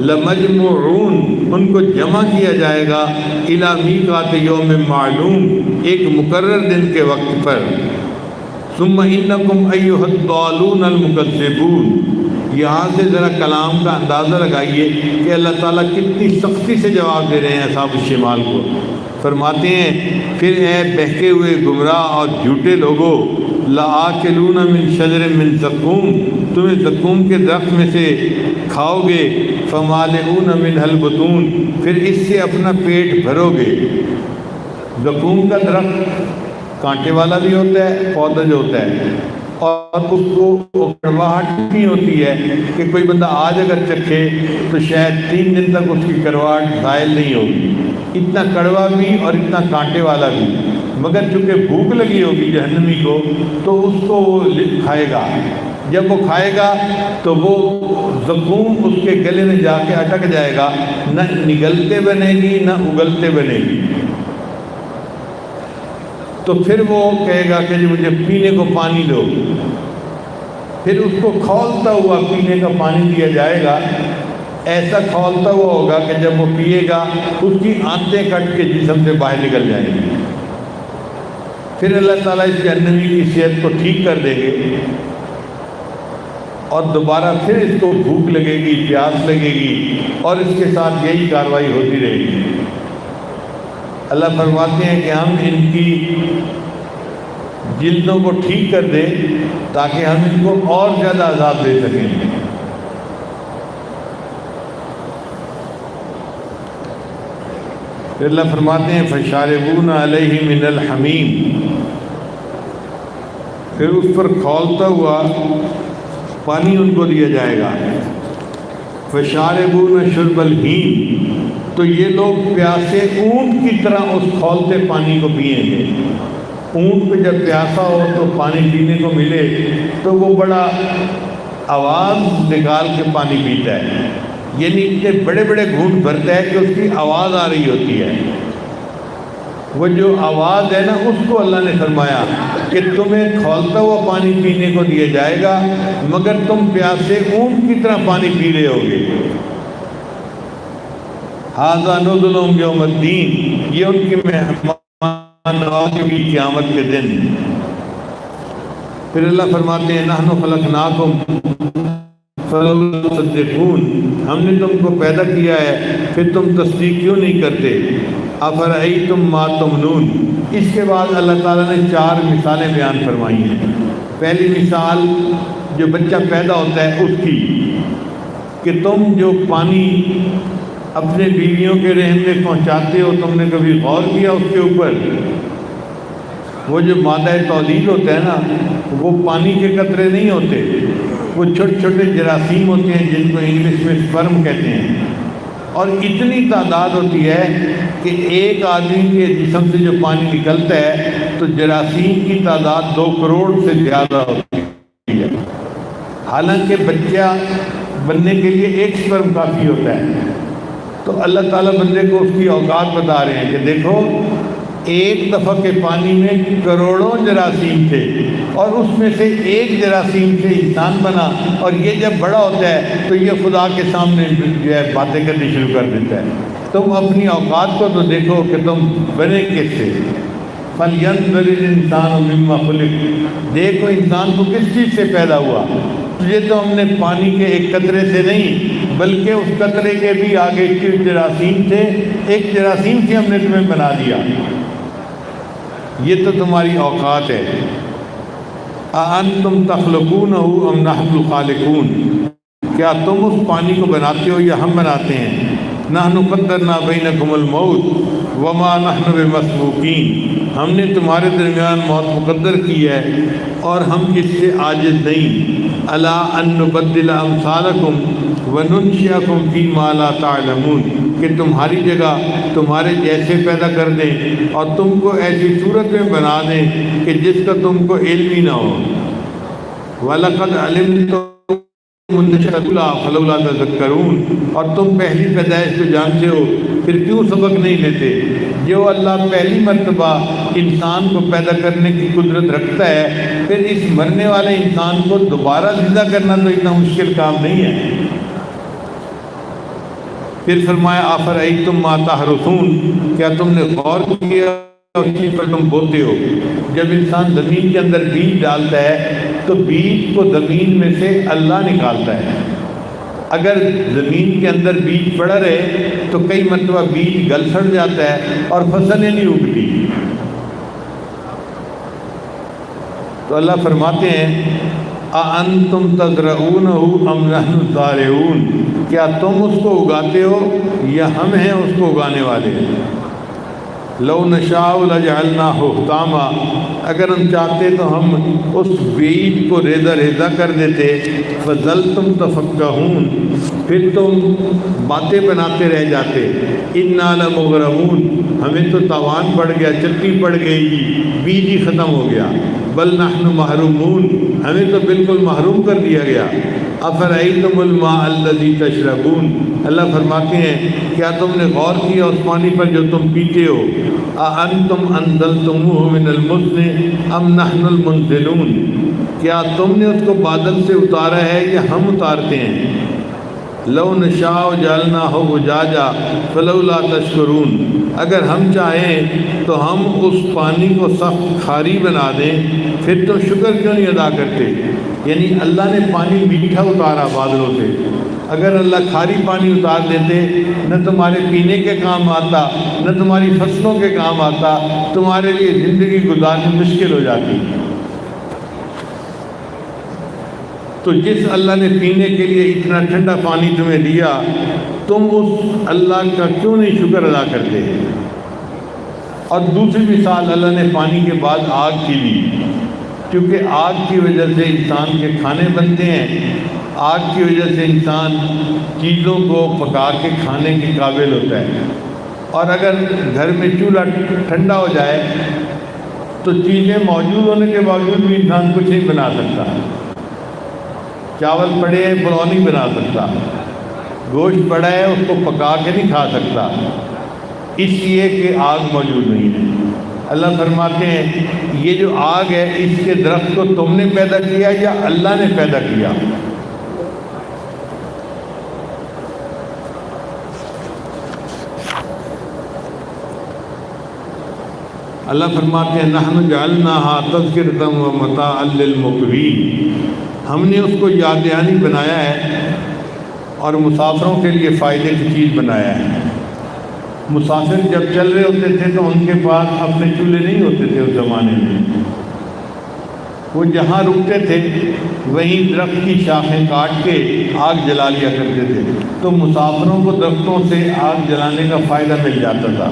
لمجموعون، ان کو جمع کیا جائے گا الی میقات یوم معلوم، ایک مقرر دن کے وقت پر۔ ثم انکم ایھا الضالون المکذبون، یہاں سے ذرا کلام کا اندازہ لگائیے کہ اللہ تعالیٰ کتنی سختی سے جواب دے رہے ہیں اصحاب الشمال کو۔ فرماتے ہیں پھر اے بہکے ہوئے گمراہ اور جھوٹے لوگوں، لآکلون من شجر من زقوم، تمہیں زقوم کے درخت میں سے کھاؤ گے، فمالئون منہ البطون، پھر اس سے اپنا پیٹ بھرو گے۔ زقوم کا درخت کانٹے والا بھی ہوتا ہے، پودا جو ہوتا ہے، اور اس کو کڑواہٹ نہیں ہوتی ہے کہ کوئی بندہ آج اگر چکھے تو شاید 3 دن تک اس کی کڑواہٹ زائل نہیں ہوگی، اتنا کڑوا بھی اور اتنا کانٹے والا بھی، مگر چونکہ بھوک لگی ہوگی جہنمی کو تو اس کو وہ کھائے گا۔ جب وہ کھائے گا تو وہ زقوم اس کے گلے میں جا کے اٹک جائے گا، نہ نگلتے بنے گی نہ اگلتے بنے گی۔ تو پھر وہ کہے گا کہ جی مجھے پینے کو پانی دو، پھر اس کو کھولتا ہوا پینے کا پانی دیا جائے گا، ایسا کھولتا ہوا ہوگا کہ جب وہ پیے گا اس کی آنتیں کٹ کے جسم سے باہر نکل جائیں گی۔ پھر اللہ تعالیٰ اس جہنمی کی صحت کو ٹھیک کر دیں گے اور دوبارہ پھر اس کو بھوک لگے گی، پیاس لگے گی، اور اس کے ساتھ یہی کارروائی ہوتی رہے گی۔ اللہ فرماتے ہیں کہ ہم ان کی جلدوں کو ٹھیک کر دیں تاکہ ہم ان کو اور زیادہ عذاب دے سکیں۔ پھر اللہ فرماتے ہیں فشاربون علیہ من الحمیم، پھر اس پر کھولتا ہوا پانی ان کو دیا جائے گا۔ فشاربون شرب الہیم، تو یہ لوگ پیاسے اونٹ کی طرح اس کھولتے پانی کو پئیں گے۔ اونٹ پہ جب پیاسا ہو تو پانی پینے کو ملے تو وہ بڑا آواز نکال کے پانی پیتا ہے، یعنی اتنے بڑے بڑے گھونٹ بھرتا ہے کہ اس کی آواز آ رہی ہوتی ہے۔ وہ جو آواز ہے نا، اس کو اللہ نے فرمایا کہ تمہیں کھولتا ہوا پانی پینے کو دیا جائے گا مگر تم پیاسے اونٹ کی طرح پانی پی رہے ہوگے۔ ھذا نزلہم یوم الدین، یہ ان کی مہمان نوازی ہوگی قیامت کے دن۔ پھر اللہ فرماتے ہیں نحن خلقناکم فلولا تصدقون، ہم نے تم کو پیدا کیا ہے پھر تم تصدیق کیوں نہیں کرتے۔ افرأیتم ما تمنون، اس کے بعد اللہ تعالیٰ نے 4 مثالیں بیان فرمائی ہیں۔ پہلی مثال جو بچہ پیدا ہوتا ہے اس کی، کہ تم جو پانی اپنے بیویوں کے رحم میں پہنچاتے ہو، تم نے کبھی غور کیا اس کے اوپر؟ وہ جو مادہ تولید ہوتا ہے نا، وہ پانی کے قطرے نہیں ہوتے، وہ چھوٹے چھوٹے جراثیم ہوتے ہیں جن کو انگلش میں سپرم کہتے ہیں، اور اتنی تعداد ہوتی ہے کہ ایک آدمی کے جسم سے جو پانی نکلتا ہے تو جراثیم کی تعداد 2 کروڑ سے زیادہ ہوتی ہے، حالانکہ بچہ بننے کے لیے ایک سپرم کافی ہوتا ہے۔ تو اللہ تعالیٰ بندے کو اس کی اوقات بتا رہے ہیں کہ دیکھو ایک دفعہ کے پانی میں کروڑوں جراثیم تھے اور اس میں سے ایک جراثیم سے انسان بنا، اور یہ جب بڑا ہوتا ہے تو یہ خدا کے سامنے جو ہے باتیں کرنی شروع کر دیتا ہے۔ تم اپنی اوقات کو تو دیکھو کہ تم بنے کس سے۔ فَلْيَنْظُرِ الْإِنسَانُ مِمَّا خُلِقَ، دیکھو انسان کو کس چیز سے پیدا ہوا۔ تجھے تو ہم نے پانی کے ایک قطرے سے نہیں بلکہ اس قطرے کے بھی آگے کے جراثیم تھے، ایک جراثیم سے ہم نے تمہیں بنا دیا۔ یہ تو تمہاری اوقات ہے۔ أَأَنْتُمْ تَخْلُقُونَهُ أَمْ نَحْنُ الْخَالِقُونَ، کیا تم اس پانی کو بناتے ہو یا ہم بناتے ہیں؟ نَحْنُ قَدَّرْنَا بَيْنَكُمُ الْمَوْتَ وَمَا نَحْنُ بِمَسْبُوقِينَ، ہم نے تمہارے درمیان موت مقدر کی ہے اور ہم اس سے عاجز نہیں۔ أَلَا أَن نُبَدِّلَ أَمْثَالَكُمْ وَنُنْشِئَكُمْ فِي مَا لَا تَعْلَمُونَ، کہ تمہاری جگہ تمہارے جیسے پیدا کر دیں اور تم کو ایسی صورت میں بنا دیں کہ جس کا تم کو علم ہی نہ ہو۔ وَلَقَدْ عَلِمْتُمُ النَّشْأَةَ الْأُولَىٰ فَلَوْلَا تَذَكَّرُونَ، اور تم پہلی پیدائش کو جانتے ہو پھر کیوں سبق نہیں لیتے؟ جو اللہ پہلی مرتبہ انسان کو پیدا کرنے کی قدرت رکھتا ہے، پھر اس مرنے والے انسان کو دوبارہ زندہ کرنا تو اتنا مشکل کام نہیں ہے۔ پھر فرمایا أَفَرَأَيْتُم مَّا تَحْرُثُونَ، کیا تم نے غور کیا اس چیز پر تم بوتے ہو؟ جب انسان زمین کے اندر بیج ڈالتا ہے تو بیج کو زمین میں سے اللہ نکالتا ہے۔ اگر زمین کے اندر بیج پڑا رہے تو کئی مرتبہ بیج گل سڑ جاتا ہے اور فصلیں نہیں اگتی۔ تو اللہ فرماتے ہیں أَأَنْتُمْ تَزْرَعُونَهُ أَمْ نَحْنُ الزَّارِعُونَ، کیا تم اس کو اگاتے ہو یا ہم ہیں اس کو اگانے والے؟ لَوْ نَشَاءُ لَجَعَلْنَاهُ حُطَامًا، اگر ہم چاہتے تو ہم اس بیج کو ریزہ ریزہ کر دیتے۔ فَظَلْتُمْ تَفَكَّهُونَ، پھر تم باتیں بناتے رہ جاتے۔ إِنَّا لَمُغْرَمُونَ، ہمیں تو تاوان پڑ گیا، چٹی پڑ گئی، بیج ہی ختم ہو گیا۔ بل نحن محرومون، ہمیں تو بالکل محروم کر دیا گیا۔ أَفَرَأَيْتُمُ الْمَاءَ الَّذِي تَشْرَبُونَ، اللہ فرماتے ہیں کیا تم نے غور کیا اس پانی پر جو تم پیتے ہو؟ أَأَنْتُمْ أَنزَلْتُمُوهُ مِنَ الْمُزْنِ أَمْ نَحْنُ الْمُنزِلُونَ، کیا تم نے اس کو بادل سے اتارا ہے یا ہم اتارتے ہیں؟ لَوْ نَشَاءُ جَعَلْنَاهُ أُجَاجًا فَلَوْلَا تَشْكُرُونَ، اگر ہم چاہیں تو ہم اس پانی کو سخت کھاری بنا دیں، پھر تو شکر کیوں نہیں ادا کرتے؟ یعنی اللہ نے پانی میٹھا اتارا بادلوں سے، اگر اللہ کھاری پانی اتار دیتے نہ تمہارے پینے کے کام آتا نہ تمہاری فصلوں کے کام آتا، تمہارے لیے زندگی گزارنی مشکل ہو جاتی۔ تو جس اللہ نے پینے کے لیے اتنا ٹھنڈا پانی تمہیں دیا، تم اس اللہ کا کیوں نہیں شکر ادا کرتے؟ اور دوسری مثال اللہ نے پانی کے بعد آگ کی لی، کیونکہ آگ کی وجہ سے انسان کے کھانے بنتے ہیں، آگ کی وجہ سے انسان چیزوں کو پکا کے کھانے کے قابل ہوتا ہے۔ اور اگر گھر میں چولہا ٹھنڈا ہو جائے تو چیزیں موجود ہونے کے باوجود بھی انسان کچھ نہیں بنا سکتا، چاول پڑے ہیں پلاؤ نہیں بنا سکتا، گوشت پڑا ہے اس کو پکا کے نہیں کھا سکتا، اس لیے کہ آگ موجود نہیں ہے۔ اللہ فرماتے ہیں یہ جو آگ ہے اس کے درخت کو تم نے پیدا کیا یا اللہ نے پیدا کیا؟ اللہ فرماتے ہیں نحن جعلناها تذکرۃ ومتاعا للمقوین، ہم نے اس کو یاد دہانی بنایا ہے اور مسافروں کے لیے فائدے کی چیز بنایا ہے۔ مسافر جب چل رہے ہوتے تھے تو ان کے پاس اپنے چولہے نہیں ہوتے تھے اس زمانے میں، وہ جہاں رکتے تھے وہیں درخت کی شاخیں کاٹ کے آگ جلا لیا کرتے تھے، تو مسافروں کو درختوں سے آگ جلانے کا فائدہ مل جاتا تھا۔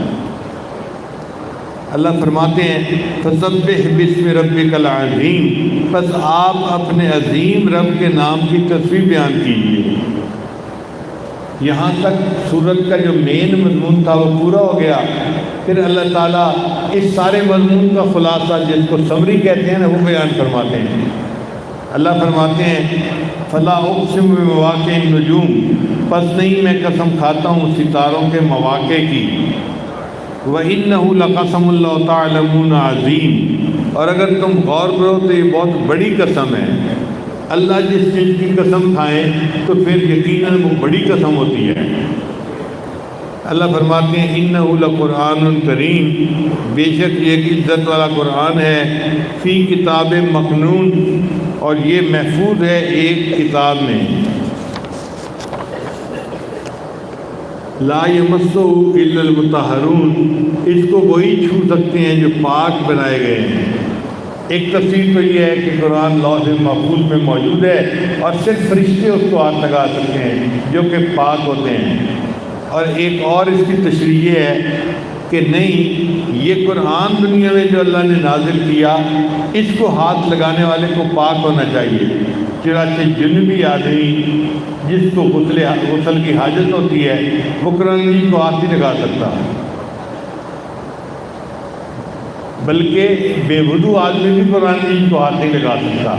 اللہ فرماتے ہیں فسبح باسم ربک العظیم، پس آپ اپنے عظیم رب کے نام کی تسبیح بیان کیجیے۔ یہاں تک سورت کا جو مین مضمون تھا وہ پورا ہو گیا پھر اللہ تعالیٰ اس سارے مضمون کا خلاصہ جس کو سمری کہتے ہیں نا وہ بیان فرماتے ہیں۔ اللہ فرماتے ہیں فلا اقسم بمواقع النجوم، پس نہیں میں قسم کھاتا ہوں ستاروں کے مواقع کی، وَإِنَّهُ لَقَسَمُ اللَّهُ تَعْلَمُونَ عَظِيمٌ، اور اگر تم غور کرو تو یہ بہت بڑی قسم ہے۔ اللہ جس چیز کی قسم کھائیں تو پھر یقیناً وہ بڑی قسم ہوتی ہے۔ اللہ فرماتے ہیں اِنَّهُ لَقُرْآنٌ کریم، بے شک یہ ایک عزت والا قرآن ہے، فی کتاب مکنون، اور یہ محفوظ ہے ایک کتاب میں، لا یمسہ الا المطہرون، اس کو وہی چھو سکتے ہیں جو پاک بنائے گئے ہیں۔ ایک تفسیر تو یہ ہے کہ قرآن لوح محفوظ میں موجود ہے اور صرف فرشتے اس کو ہاتھ لگا سکتے ہیں جو کہ پاک ہوتے ہیں، اور ایک اور اس کی تشریح یہ ہے کہ نہیں، یہ قرآن دنیا میں جو اللہ نے نازل کیا اس کو ہاتھ لگانے والے کو پاک ہونا چاہیے، چنانچہ جنبی آدمی جس کو غسل کی حاجت ہوتی ہے وہ قرآن مجید کو ہاتھ نہیں لگا سکتا، بلکہ بے وضو آدمی بھی قرآن مجید کو ہاتھ نہیں لگا سکتا۔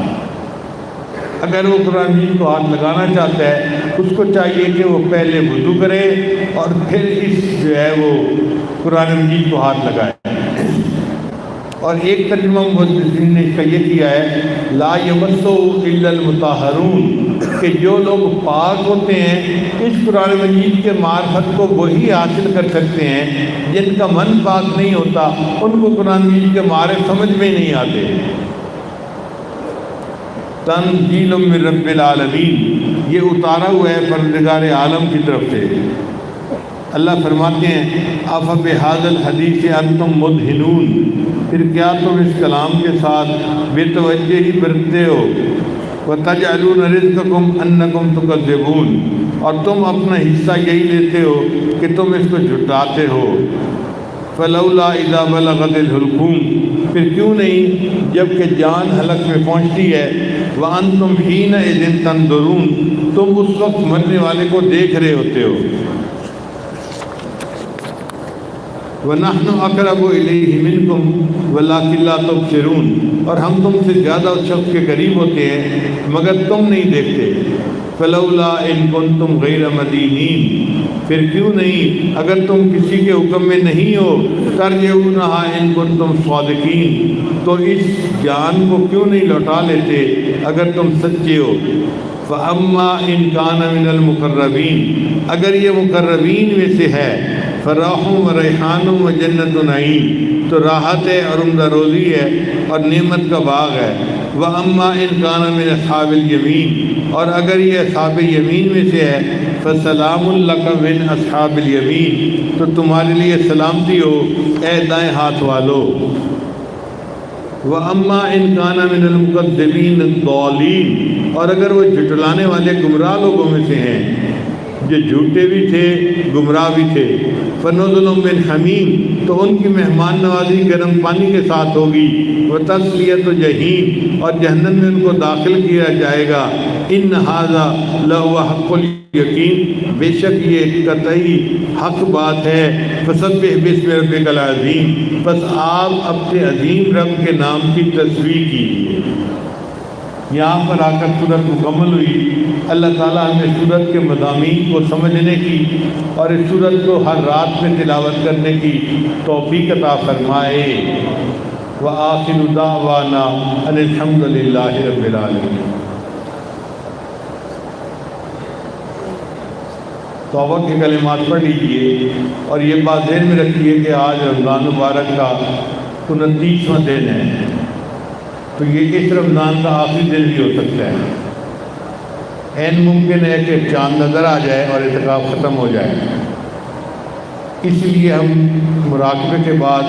اگر وہ قرآن مجید کو ہاتھ لگانا چاہتا ہے اس کو چاہیے کہ وہ پہلے وضو کرے اور پھر اس جو ہے وہ قرآن مجید کو ہاتھ لگائے۔ اور ایک ترجمہ محدثین نے اس کا یہ کیا ہے لا یمسہ الا المطہرون، کہ جو لوگ پاک ہوتے ہیں اس قرآن مجید کے معرفت کو وہی حاصل کر سکتے ہیں، جن کا من پاک نہیں ہوتا ان کو قرآن مجید کے معرف سمجھ میں نہیں آتے۔ تنزیل من رب العالمین، یہ اتارا ہوا ہے پروردگار عالم کی طرف سے۔ اللہ فرماتے ہیں افبہذا الحدیث انتم مدہنون، پھر کیا تم اس کلام کے ساتھ بے توجہی برتتے ہو، وتجعلون رزقکم انکم تکذبون، اور تم اپنا حصہ یہی لیتے ہو کہ تم اس کو جھٹاتے ہو۔ فلولا اذا بلغت الحلقوم، پھر کیوں نہیں جب کہ جان حلق میں پہنچتی ہے، وانتم حینئذ تنظرون، تم اس وقت مرنے والے کو دیکھ رہے ہوتے ہو۔ وَنَحْنُ أَقْرَبُ إِلَيْهِ مِنْكُمْ وَلَٰكِن لَّا تُبْصِرُونَ، اور ہم تم سے زیادہ اس شخص کے قریب ہوتے ہیں مگر تم نہیں دیکھتے۔ فَلَوْلَا إِن كُنتُمْ غَيْرَ مَدِينِينَ، پھر کیوں نہیں اگر تم کسی کے حکم میں نہیں ہو، تَرْجِعُونَهَا إِن كُنتُمْ صَادِقِينَ، تو اس جان کو کیوں نہیں لوٹا لیتے اگر تم سچے ہو۔ فَأَمَّا إِن كَانَ مِنَ الْمُقَرَّبِينَ، اگر یہ مقربین میں سے ہے، فراح و ریحان و جنت و نعیم، تو راحت ہے اور عمدہ روزی ہے اور نعمت کا باغ ہے۔ وَأَمَّا إِن كَانَ مِنْ أَصْحَابِ الْيَمِينِ، اور اگر یہ اصحاب یمین میں سے ہے، فَسَلَامٌ لَكَ مِنْ أَصْحَابِ الْيَمِينِ، تو تمہارے لیے سلامتی ہو اے دائیں ہاتھ والو۔ وَأَمَّا إِن كَانَ مِنَ الْمُكَذِّبِينَ الضَّالِّينَ، اور اگر وہ جھٹلانے والے گمراہ لوگوں میں سے ہیں جو جھوٹے بھی تھے گمراہ بھی تھے، فَنُزُلٌ مِّنْ حَمِيمٍ، تو ان کی مہمان نوازی گرم پانی کے ساتھ ہوگی، وَتَصْلِيَةُ جَحِيمٍ، اور جہنم میں ان کو داخل کیا جائے گا۔ إِنَّ هَذَا لَهُوَ حَقُّ الْيَقِينِ، بے شک یہ قطعی حق بات ہے۔ فَسَبِّحْ بِاسْمِ رَبِّكَ الْعَظِيمِ، بس آپ اپنے عظیم رب کے نام کی تسبیح کیجیے۔ یہاں پر آ کر سورت مکمل ہوئی۔ اللہ تعالیٰ ہمیں سورت کے مضامین کو سمجھنے کی اور اس سورت کو ہر رات میں تلاوت کرنے کی توفیق عطا فرمائے۔ وآخر دعوانا ان الحمد للہ رب العالمین۔ توبہ کے کلمات پڑھ لیجئے اور یہ بات ذہن میں رکھیے کہ آج رمضان مبارک کا 29واں دن ہے، تو یہ اس رمضان کا آخری دن بھی ہو سکتا ہے۔ عین ممکن ہے کہ چاند نظر آ جائے اور اعتکاف ختم ہو جائے، اس لیے ہم مراقبے کے بعد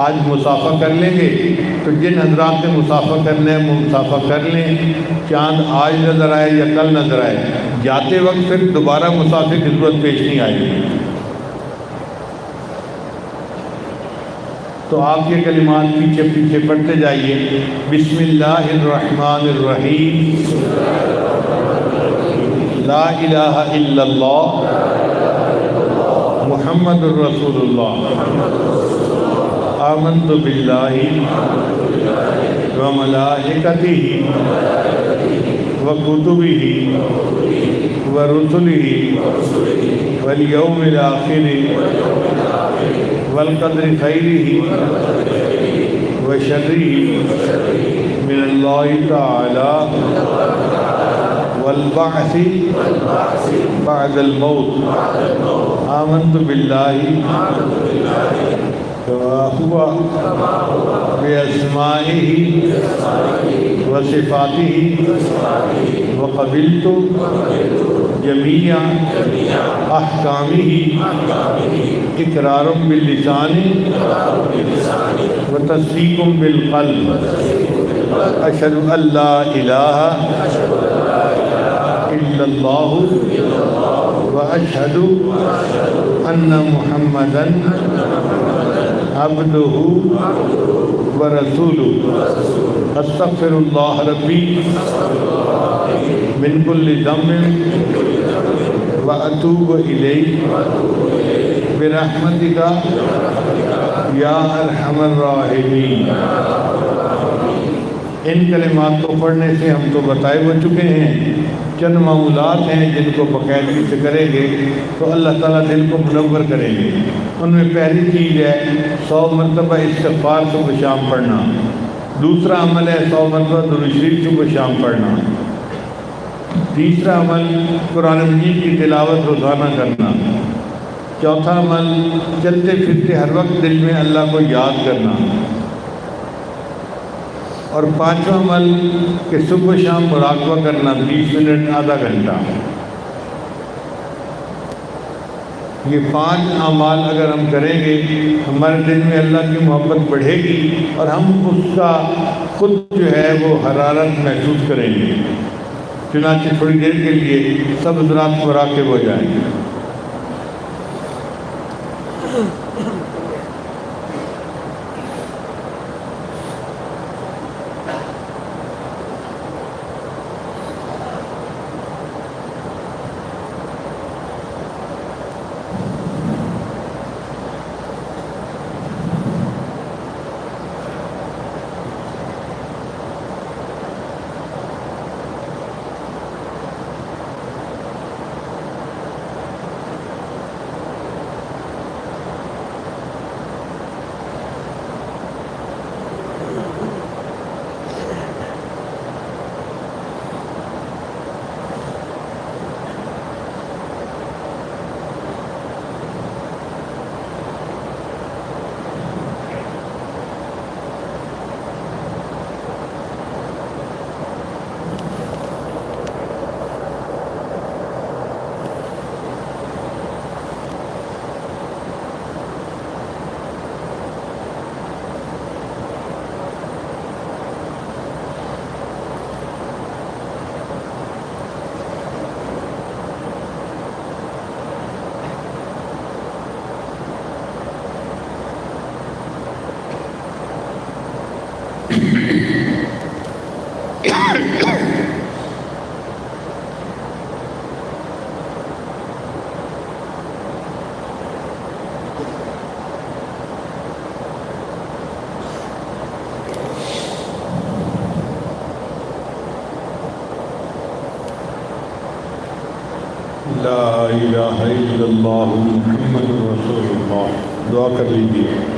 آج مسافہ کر لیں گے۔ تو جن حضرات نے مسافہ کرنا ہے وہ مسافہ کر لیں، چاند آج نظر آئے یا کل نظر آئے، جاتے وقت پھر دوبارہ مسافر کی ضرورت پیش نہیں آئے گی۔ تو آپ یہ کلمات پیچھے پیچھے پڑھتے جائیے۔ بسم اللہ الرحمن الرحیم، لا الہ الا اللہ محمد الرسول اللہ آمنت باللہ وملائکتہ وکتبہ ورسلہ والیوم الآخر والقدر خیرہ وشرہ من اللہ تعالی والبعث بعد الموت آمنت باللہ كما هو بأسمائه وصفاته وقبلت جميع أحكامه إقرار باللسان وتصديق بالقلب أشهد أن لا إله إلا الله وأشهد أن محمدًا عبده ورسوله استغفر الله ربي من كل ذنب وأتوب إليه برحمتك یا ارحم الراحمین۔ ان کلمات کو پڑھنے سے ہم تو بتائے ہو چکے ہیں، چند معمولات ہیں جن کو باقاعدگی سے کریں گے تو اللہ تعالیٰ دل کو منور کریں گے۔ ان میں پہلی چیز ہے 100 مرتبہ استغفار صبح شام پڑھنا، دوسرا عمل ہے 100 مرتبہ درود شریف صبح شام پڑھنا، تیسرا عمل قرآن مجید کی تلاوت روزانہ کرنا، چوتھا عمل چلتے پھرتے ہر وقت دل میں اللہ کو یاد کرنا، اور پانچواں عمل کہ صبح شام مراقبہ کرنا 20 منٹ آدھا گھنٹہ۔ یہ 5 اعمال اگر ہم کریں گے ہمارے دل میں اللہ کی محبت بڑھے گی اور ہم اس کا خود جو ہے وہ حرارت محسوس کریں گے۔ چنانچہ تھوڑی دیر کے لیے سب حضرات مراقب ہو جائیں گے۔ لا الہ الا اللہ محمد رسول اللہ۔ دعا کر لیجیے۔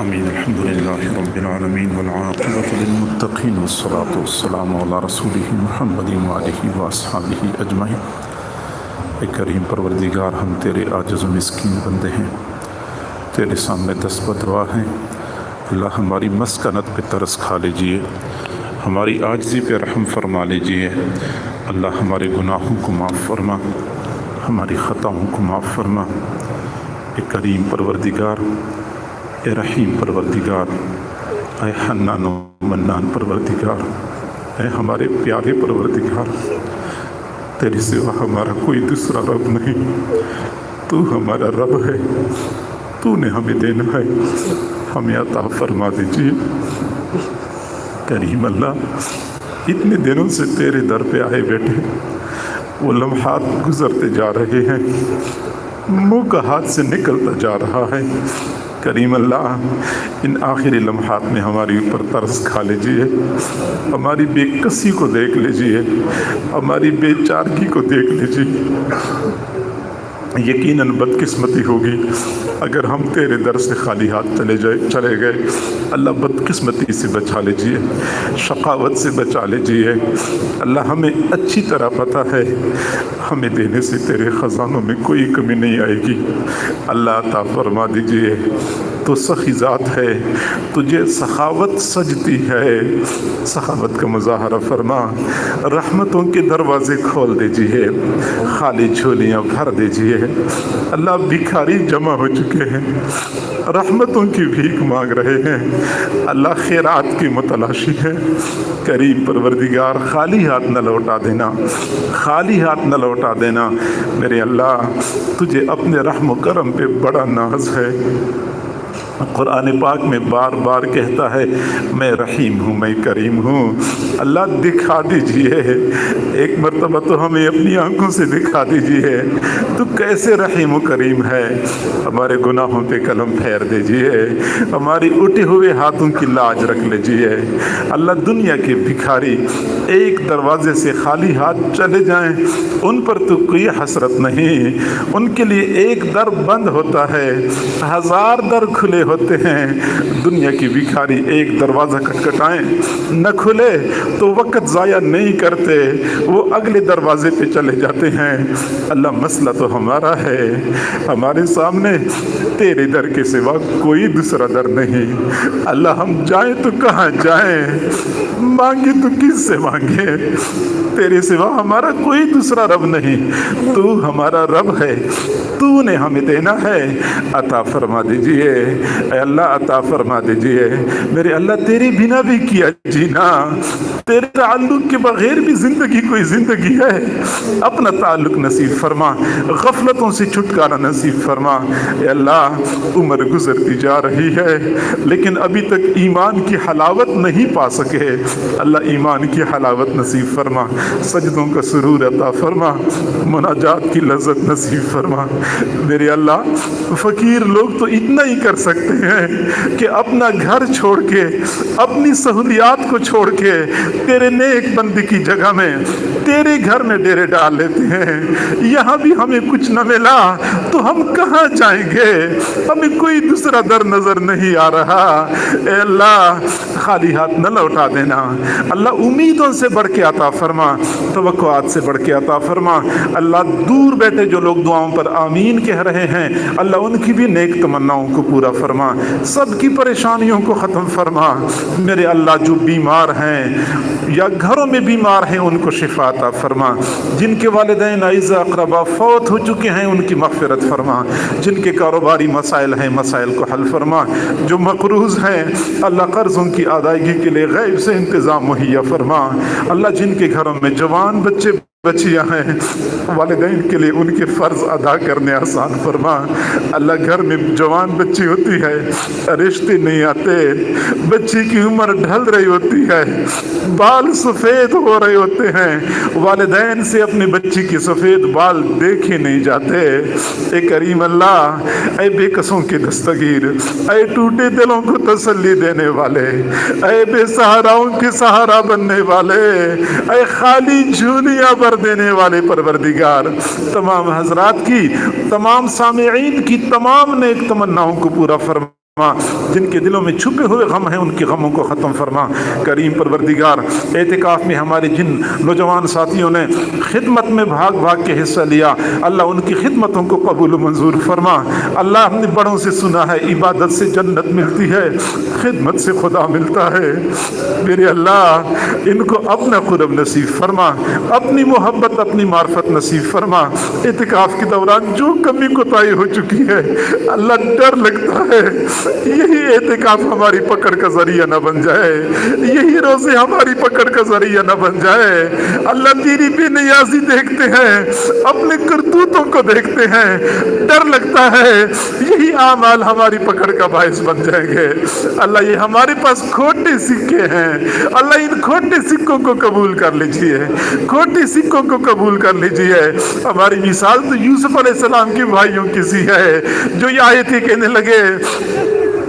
آمین۔ الحمدللہ رب العالمین والعاقبۃ للمتقین والصلاۃ والسلام علی رسولہ محمد وآلہ واصحابہ اجمعین۔ اے کریم پروردگار، ہم تیرے عاجز و مسکین بندے ہیں، تیرے سامنے دست بدعا ہیں۔ اللہ ہماری مسکنت پہ ترس کھا لیجئے، ہماری عاجزی پہ رحم فرما لیجئے۔ اللہ ہمارے گناہوں کو معاف فرما، ہماری خطاؤں کو معاف فرما۔ اے کریم پروردگار، اے رحیم پروردگار، اے حنان و منان پروردگار، اے ہمارے پیارے پروردگار، تیرے سوا ہمارا کوئی دوسرا رب نہیں، تو ہمارا رب ہے، تو نے ہمیں دینا ہے، ہمیں عطا فرما دیجیے۔ کریم اللہ، اتنے دنوں سے تیرے در پہ آئے بیٹھے، وہ لمحات گزرتے جا رہے ہیں، منہ کا ہاتھ سے نکلتا جا رہا ہے۔ کریم اللہ، ان آخری لمحات میں ہماری اوپر ترس کھا لیجیے، ہماری بے کسی کو دیکھ لیجیے، ہماری بے چارگی کو دیکھ لیجیے۔ یقیناً بدقسمتی ہوگی اگر ہم تیرے در سے خالی ہاتھ چلے گئے۔ اللہ بدقسمتی سے بچا لیجیے، شقاوت سے بچا لیجیے۔ اللہ ہمیں اچھی طرح پتہ ہے ہمیں دینے سے تیرے خزانوں میں کوئی کمی نہیں آئے گی۔ اللہ عطا فرما دیجیے۔ تو سخی ذات ہے، تجھے سخاوت سجتی ہے، سخاوت کا مظاہرہ فرما، رحمتوں کے دروازے کھول دیجیے، خالی جھولیاں بھر دیجیے۔ اللہ بھکاری جمع ہو چکے ہیں، رحمتوں کی بھیک مانگ رہے ہیں، اللہ خیرات کی متلاشی ہے۔ کریم پروردگار، خالی ہاتھ نہ لوٹا دینا، خالی ہاتھ نہ لوٹا دینا۔ میرے اللہ، تجھے اپنے رحم و کرم پہ بڑا ناز ہے۔ قرآن پاک میں بار بار کہتا ہے میں رحیم ہوں، میں کریم ہوں۔ اللہ دکھا دیجئے، ایک مرتبہ تو ہمیں اپنی آنکھوں سے دکھا دیجئے تو کیسے رحیم و کریم ہے۔ ہمارے گناہوں پہ قلم پھیر دیجئے، ہماری اٹھے ہوئے ہاتھوں کی لاج رکھ لیجئے۔ اللہ، دنیا کے بھکاری ایک دروازے سے خالی ہاتھ چلے جائیں، ان پر تو کوئی حسرت نہیں، ان کے لیے ایک در بند ہوتا ہے، ہزار در کھلے ہوتے ہیں۔ دنیا کی بھکاری ایک دروازہ کھٹکھٹائیں، نہ کھلے تو وقت ضائع نہیں کرتے، وہ اگلے دروازے پہ چلے جاتے ہیں۔ اللہ، مسئلہ تو ہمارا ہے، ہمارے سامنے تیرے در کے سوا کوئی دوسرا در نہیں۔ اللہ، ہم جائیں تو کہاں جائیں، مانگے تو کس سے مانگے؟ تیرے سوا ہمارا کوئی دوسرا رب نہیں، تو ہمارا رب ہے، تو نے ہمیں دینا ہے۔ عطا فرما دیجئے اے اللہ، عطا فرما دیجئے۔ میرے اللہ، تیرے بنا بھی کیا جینا، تیرے تعلق کے بغیر بھی زندگی کوئی زندگی ہے۔ اپنا تعلق نصیب فرما، غفلتوں سے چھٹکارا نصیب فرما۔ اے اللہ، عمر گزرتی جا رہی ہے لیکن ابھی تک ایمان کی حلاوت نہیں پا سکے۔ اللہ، ایمان کی حلاوت نصیب فرما، سجدوں کا سرور عطا فرما، مناجات کی لذت نصیب فرما۔ میرے اللہ، فقیر لوگ تو اتنا ہی کر سکتے ہیں کہ اپنا گھر چھوڑ کے، اپنی سہولیات کو چھوڑ کے تیرے نیک بندی کی جگہ میں تیرے گھر میں ڈیرے ڈال لیتے ہیں۔ یہاں بھی ہمیں کچھ نہ ملا تو ہم کہاں جائیں گے؟ ہمیں کوئی دوسرا در نظر نہیں آ رہا۔ اے اللہ، خالی ہاتھ نہ لوٹا دینا۔ اللہ، امیدوں سے بڑھ کے عطا فرما، توقعات سے بڑھ کے عطا فرما۔ اللہ، دور بیٹھے جو لوگ دعاؤں پر آمین کہہ رہے ہیں، اللہ ان کی بھی نیک تمناؤں کو پورا فرما، سب کی پریشانیوں کو ختم فرما۔ میرے اللہ، جو بیمار ہیں یا گھروں میں بیمار ہیں ان کو شفا عطا فرما، جن کے والدین اعزاء اقربا فوت ہو چکے ہیں ان کی مغفرت فرما، جن کے کاروباری مسائل ہیں مسائل کو حل فرما، جو مقروض ہیں اللہ قرضوں کی ادائیگی کے لیے غیب سے انتظام مہیا فرما۔ اللہ، جن کے گھروں میں جوان بچے بچیاں ہیں، والدین کے لیے ان کے فرض ادا کرنے آسان فرما۔ اللہ، گھر میں جوان بچی ہوتی ہے، رشتے نہیں آتے، بچی کی عمر ڈھل رہی ہوتی ہے، بال سفید ہو رہے ہوتے ہیں، والدین سے اپنی بچی کی سفید بال دیکھے نہیں جاتے۔ اے کریم اللہ، اے بے کسوں کے دستگیر، اے ٹوٹے دلوں کو تسلی دینے والے، اے بے سہاراؤں کے سہارا بننے والے، اے خالی جھولیاں بھر دینے والے پروردگار، تمام حضرات کی، تمام سامعین کی تمام نیک تمناؤں کو پورا فرما۔ جن کے دلوں میں چھپے ہوئے غم ہیں ان کے غموں کو ختم فرما۔ کریم پروردگار، اعتکاف میں ہمارے جن نوجوان ساتھیوں نے خدمت میں بھاگ بھاگ کے حصہ لیا، اللہ ان کی خدمتوں کو قبول و منظور فرما۔ اللہ، ہم نے بڑوں سے سنا ہے عبادت سے جنت ملتی ہے، خدمت سے خدا ملتا ہے۔ میرے اللہ، ان کو اپنا قرب نصیب فرما، اپنی محبت، اپنی معرفت نصیب فرما۔ اعتکاف کے دوران جو کمی کوتاہی ہو چکی ہے اللہ، ڈر لگتا ہے یہی اعتکاف ہماری پکڑ کا ذریعہ نہ بن جائے، یہی روزے ہماری پکڑ کا ذریعہ نہ بن جائے۔ اللہ تیری بے نیازی دیکھتے ہیں، اپنے کرتوتوں کو دیکھتے ہیں، ڈر لگتا ہے یہی اعمال ہماری پکڑ کا باعث بن جائیں گے۔ اللہ یہ ہمارے پاس کھوٹے سکے ہیں، اللہ ان کھوٹے سکوں کو قبول کر لیجئے، کھوٹے سکوں کو قبول کر لیجئے۔ ہماری مثال تو یوسف علیہ السلام کے بھائیوں کی سی ہے جو یہ آیتیں کہنے لگے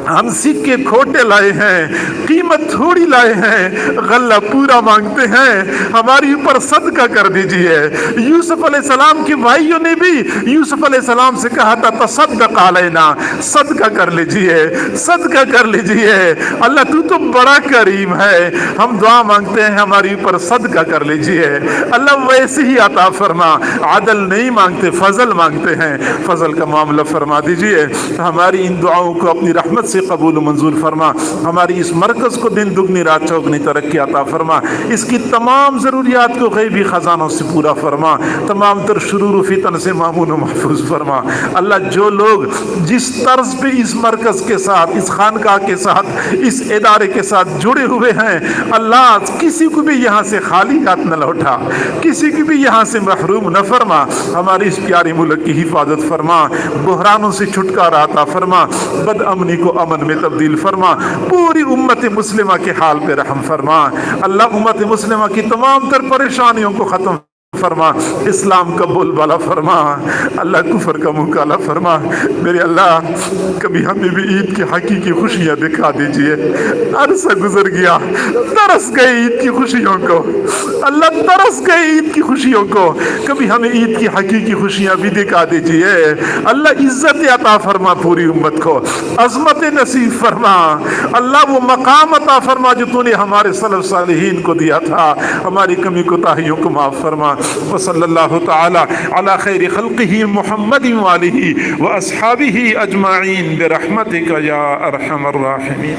ہم سکے کھوٹے لائے ہیں، قیمت تھوڑی لائے ہیں، غلہ پورا مانگتے ہیں، ہماری اوپر صدقہ کر دیجئے۔ یوسف علیہ السلام کے بھائیوں نے بھی یوسف علیہ السلام سے کہا تھا تصدق علینا، صدقہ کر لیجئے، صدقہ کر لیجئے۔ اللہ تو بڑا کریم ہے، ہم دعا مانگتے ہیں ہماری اوپر صدقہ کر لیجئے۔ اللہ ویسے ہی عطا فرما، عدل نہیں مانگتے، فضل مانگتے ہیں، فضل کا معاملہ فرما دیجئے۔ ہماری ان دعاؤں کو اپنی رحمت سے قبول و منظور فرما، ہماری اس مرکز کو دن دگنی رات چوگنی ترقی عطا فرما، اس کی تمام ضروریات کو غیبی خزانوں سے پورا فرما، تمام تر شرور و فتن سے مامون و محفوظ فرما۔ اللہ جو لوگ جس طرز پہ اس مرکز کے ساتھ، اس خانقاہ کے ساتھ، اس ادارے کے ساتھ جڑے ہوئے ہیں، اللہ کسی کو بھی یہاں سے خالی ہاتھ نہ لوٹا، کسی کو بھی یہاں سے محروم نہ فرما۔ ہماری اس پیارے ملک کی حفاظت فرما، بحرانوں سے چھٹکارا عطا فرما، بد امنی کو امن میں تبدیل فرما، پوری امت مسلمہ کے حال پہ رحم فرما۔ اللہ امت مسلمہ کی تمام تر پریشانیوں کو ختم فرما، اسلام کا بول بالا فرما، اللہ کفر کا منہ کالا فرما۔ میرے اللہ کبھی ہمیں بھی عید کی حقیقی خوشیاں دکھا دیجئے۔ عرصہ گزر گیا، ترس گئے عید کی خوشیوں کو، اللہ ترس گئے عید کی خوشیوں کو، کبھی ہمیں عید کی حقیقی خوشیاں بھی دکھا دیجئے۔ اللہ عزت عطا فرما پوری امت کو، عظمت نصیب فرما، اللہ وہ مقام عطا فرما جو تو نے ہمارے سلف صالحین کو دیا تھا، ہماری کمی کوتاہیوں کو معاف فرما۔ وصلی اللہ تعالی علی خیر خلقہ محمد وآلہ واصحابہ اجمعین برحمتک یا ارحم الراحمین۔